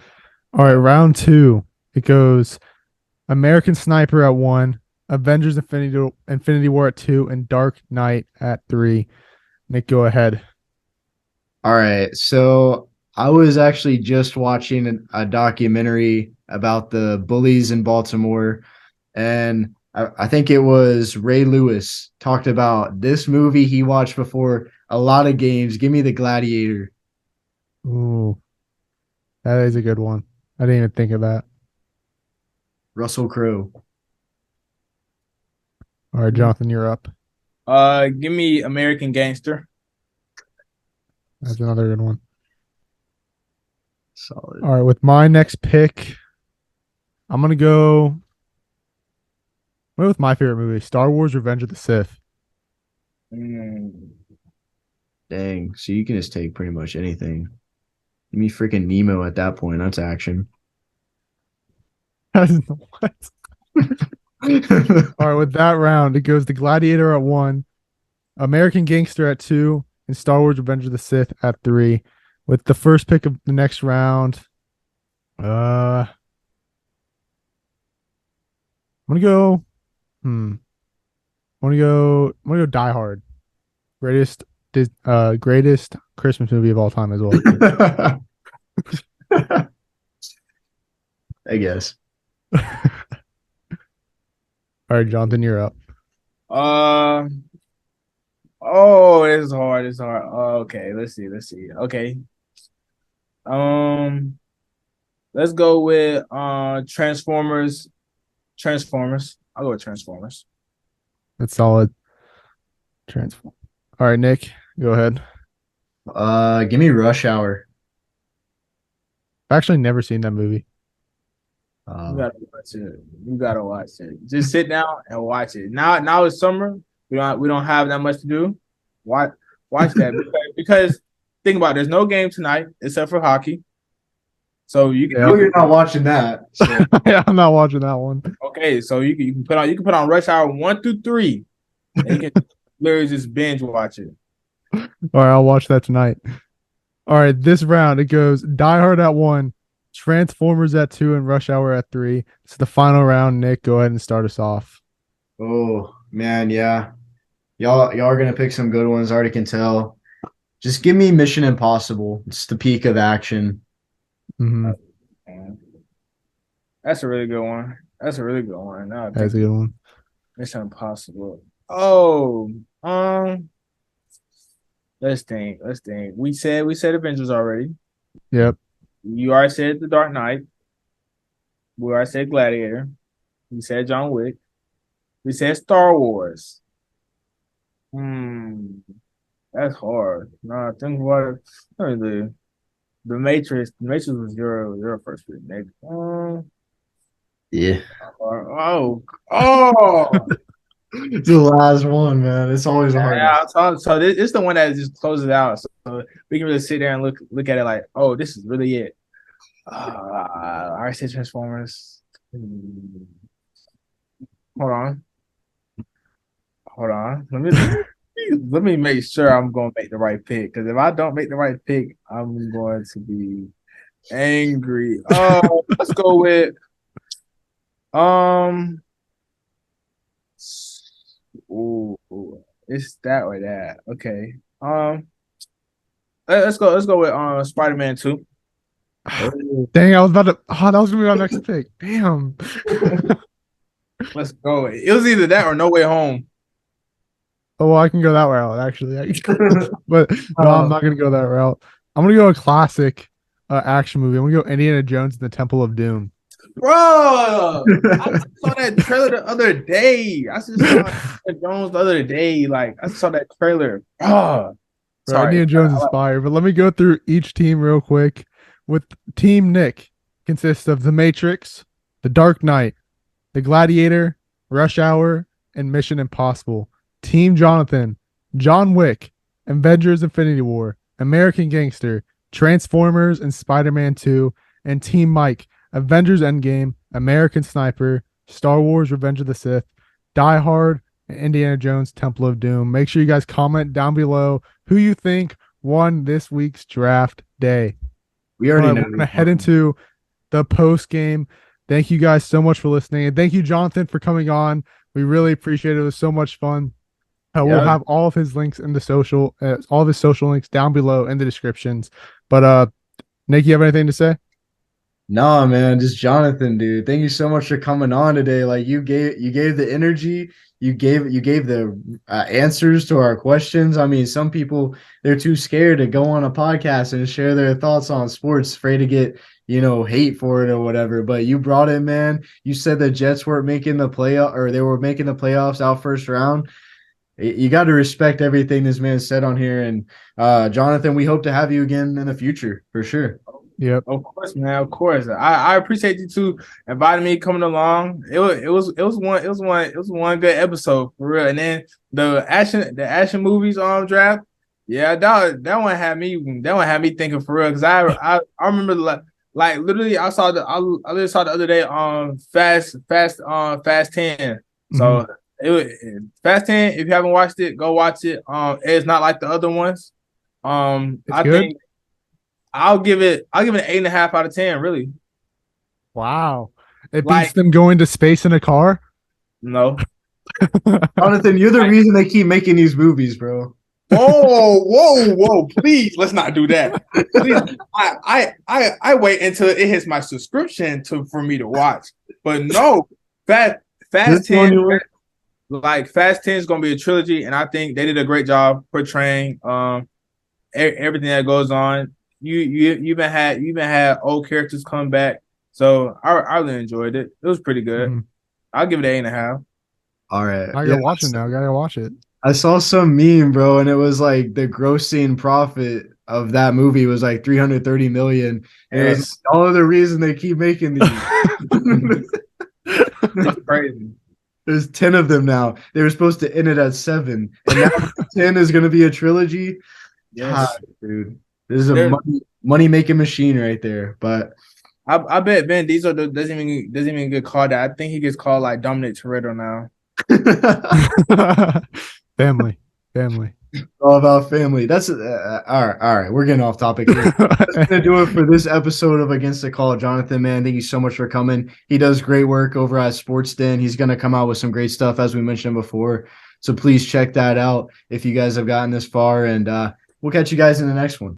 All right, round 2. It goes American Sniper at 1, Avengers Infinity War at 2, and Dark Knight at 3. Nick, go ahead. All right. So I was actually just watching a documentary about the bullies in Baltimore, and I think it was Ray Lewis talked about this movie he watched before a lot of games. Give me The Gladiator. Ooh, that is a good one. I didn't even think of that. Russell Crowe. All right, Jonathan, you're up. Give me American Gangster. That's another good one. Solid. All right, with my next pick, I'm gonna go with my favorite movie, Star Wars: Revenge of the Sith. Dang. So you can just take pretty much anything. Give me freaking Nemo at that point. That's action. What? All right, with that round, it goes The Gladiator at 1, American Gangster at 2, and Star Wars: Revenge of the Sith at 3. With the first pick of the next round, I'm gonna go. I'm gonna go Die Hard. Greatest Christmas movie of all time as well. I guess. All right, Jonathan, you're up. Oh, it's hard. It's hard. Okay, let's see. Okay. Let's go with Transformers. I'll go with Transformers. That's solid. Transform. All right, Nick, go ahead. Give me Rush Hour. I've actually never seen that movie. You gotta watch it. Just sit down and watch it. Now it's summer. We don't have that much to do. Watch that because think about it, there's no game tonight except for hockey. So you're not watching that. So. Yeah, I'm not watching that one. Okay, so you can put on Rush Hour 1 through 3, and you can literally just binge watch it. All right, I'll watch that tonight. All right, this round it goes Die Hard at 1, Transformers at 2, and Rush Hour at 3. It's the final round. Nick, go ahead and start us off. Oh man, yeah. Y'all are gonna pick some good ones. I already can tell. Just give me Mission Impossible. It's the peak of action. Mm-hmm. That's a really good one. That's a good one. Mission Impossible. Oh, let's think. We said Avengers already. Yep. You already said The Dark Knight. We already said Gladiator. We said John Wick. We said Star Wars. That's hard. No, think about it. The Matrix. The Matrix was your first pick, Nick. Yeah. It's the last one, man. It's always a hard one. So this is the one that just closes it out. So we can really sit there and look at it like, oh, this is really it. I say Transformers. Hold on. Let me make sure I'm going to make the right pick. Because if I don't make the right pick, I'm going to be angry. Let's go with it's that or that. Okay. Let's go with Spider-Man 2. Dang, I was about to. Oh, that was gonna be my next pick. Damn. Let's go. It was either that or No Way Home. Oh, well, I can go that route actually. But no, I'm not gonna go that route. I'm gonna go a classic action movie. I'm gonna go Indiana Jones and the Temple of Doom. Bro, I saw that trailer the other day. I just saw Jones the other day. Like I saw that trailer. Sorry. Indiana Jones is fire. But let me go through each team real quick. With Team Nick consists of The Matrix, The Dark Knight, The Gladiator, Rush Hour, and Mission Impossible. Team Jonathan, John Wick, Avengers Infinity War, American Gangster, Transformers, and Spider-Man 2. And Team Mike, Avengers Endgame, American Sniper, Star Wars Revenge of the Sith, Die Hard, and Indiana Jones Temple of Doom. Make sure you guys comment down below who you think won this week's draft day. We already know. We're going to head into the post game. Thank you guys so much for listening. And thank you, Jonathan, for coming on. We really appreciate it. It was so much fun. We'll Yeah. have all of his links in the all of his social links down below in the descriptions. But Nick, you have anything to say? No, man, just Johnathan, dude. Thank you so much for coming on today. Like you gave the energy, you gave the answers to our questions. I mean, some people they're too scared to go on a podcast and share their thoughts on sports, afraid to get hate for it or whatever. But you brought it, man. You said the Jets weren't making the playoff, or they were making the playoffs out first round. You got to respect everything this man said on here. And Johnathan, we hope to have you again in the future for sure. Yep. Of course, man. Of course. I appreciate you too inviting me coming along. It was one good episode for real. And then the action movies draft. Yeah, that one had me thinking for real. Cause I remember like literally I literally saw the other day on Fast 10. So it was Fast 10. If you haven't watched it, go watch it. It's not like the other ones. I good? think I'll give it an 8.5 out of 10, really. Wow. It beats Like- them going to space in a car. No. Jonathan, you're the reason they keep making these movies, bro. Whoa. Please, let's not do that. Please. I wait until it hits my subscription for me to watch. But no, Fast 10, like Fast 10 is gonna be a trilogy, and I think they did a great job portraying everything that goes on. You even had old characters come back, so I really enjoyed it. It was pretty good. I'll give it an 8.5. All right, I gotta watch it now. Gotta watch it. I saw some meme, bro, and it was like the grossing profit of that movie was like 330 million. And it was all of the reason they keep making these. It's crazy. There's 10 of them now. They were supposed to end it at 7, and now 10 is going to be a trilogy. Yes. God, dude. This is a money making machine right there. But I bet Vin Diesel doesn't even get called that. I think he gets called like Dominic Toretto now. Family. All about family. That's all right. We're getting off topic here. That's gonna do it for this episode of Against the Call. Jonathan, man, thank you so much for coming. He does great work over at Sports Den. He's gonna come out with some great stuff as we mentioned before. So please check that out if you guys have gotten this far, and we'll catch you guys in the next one.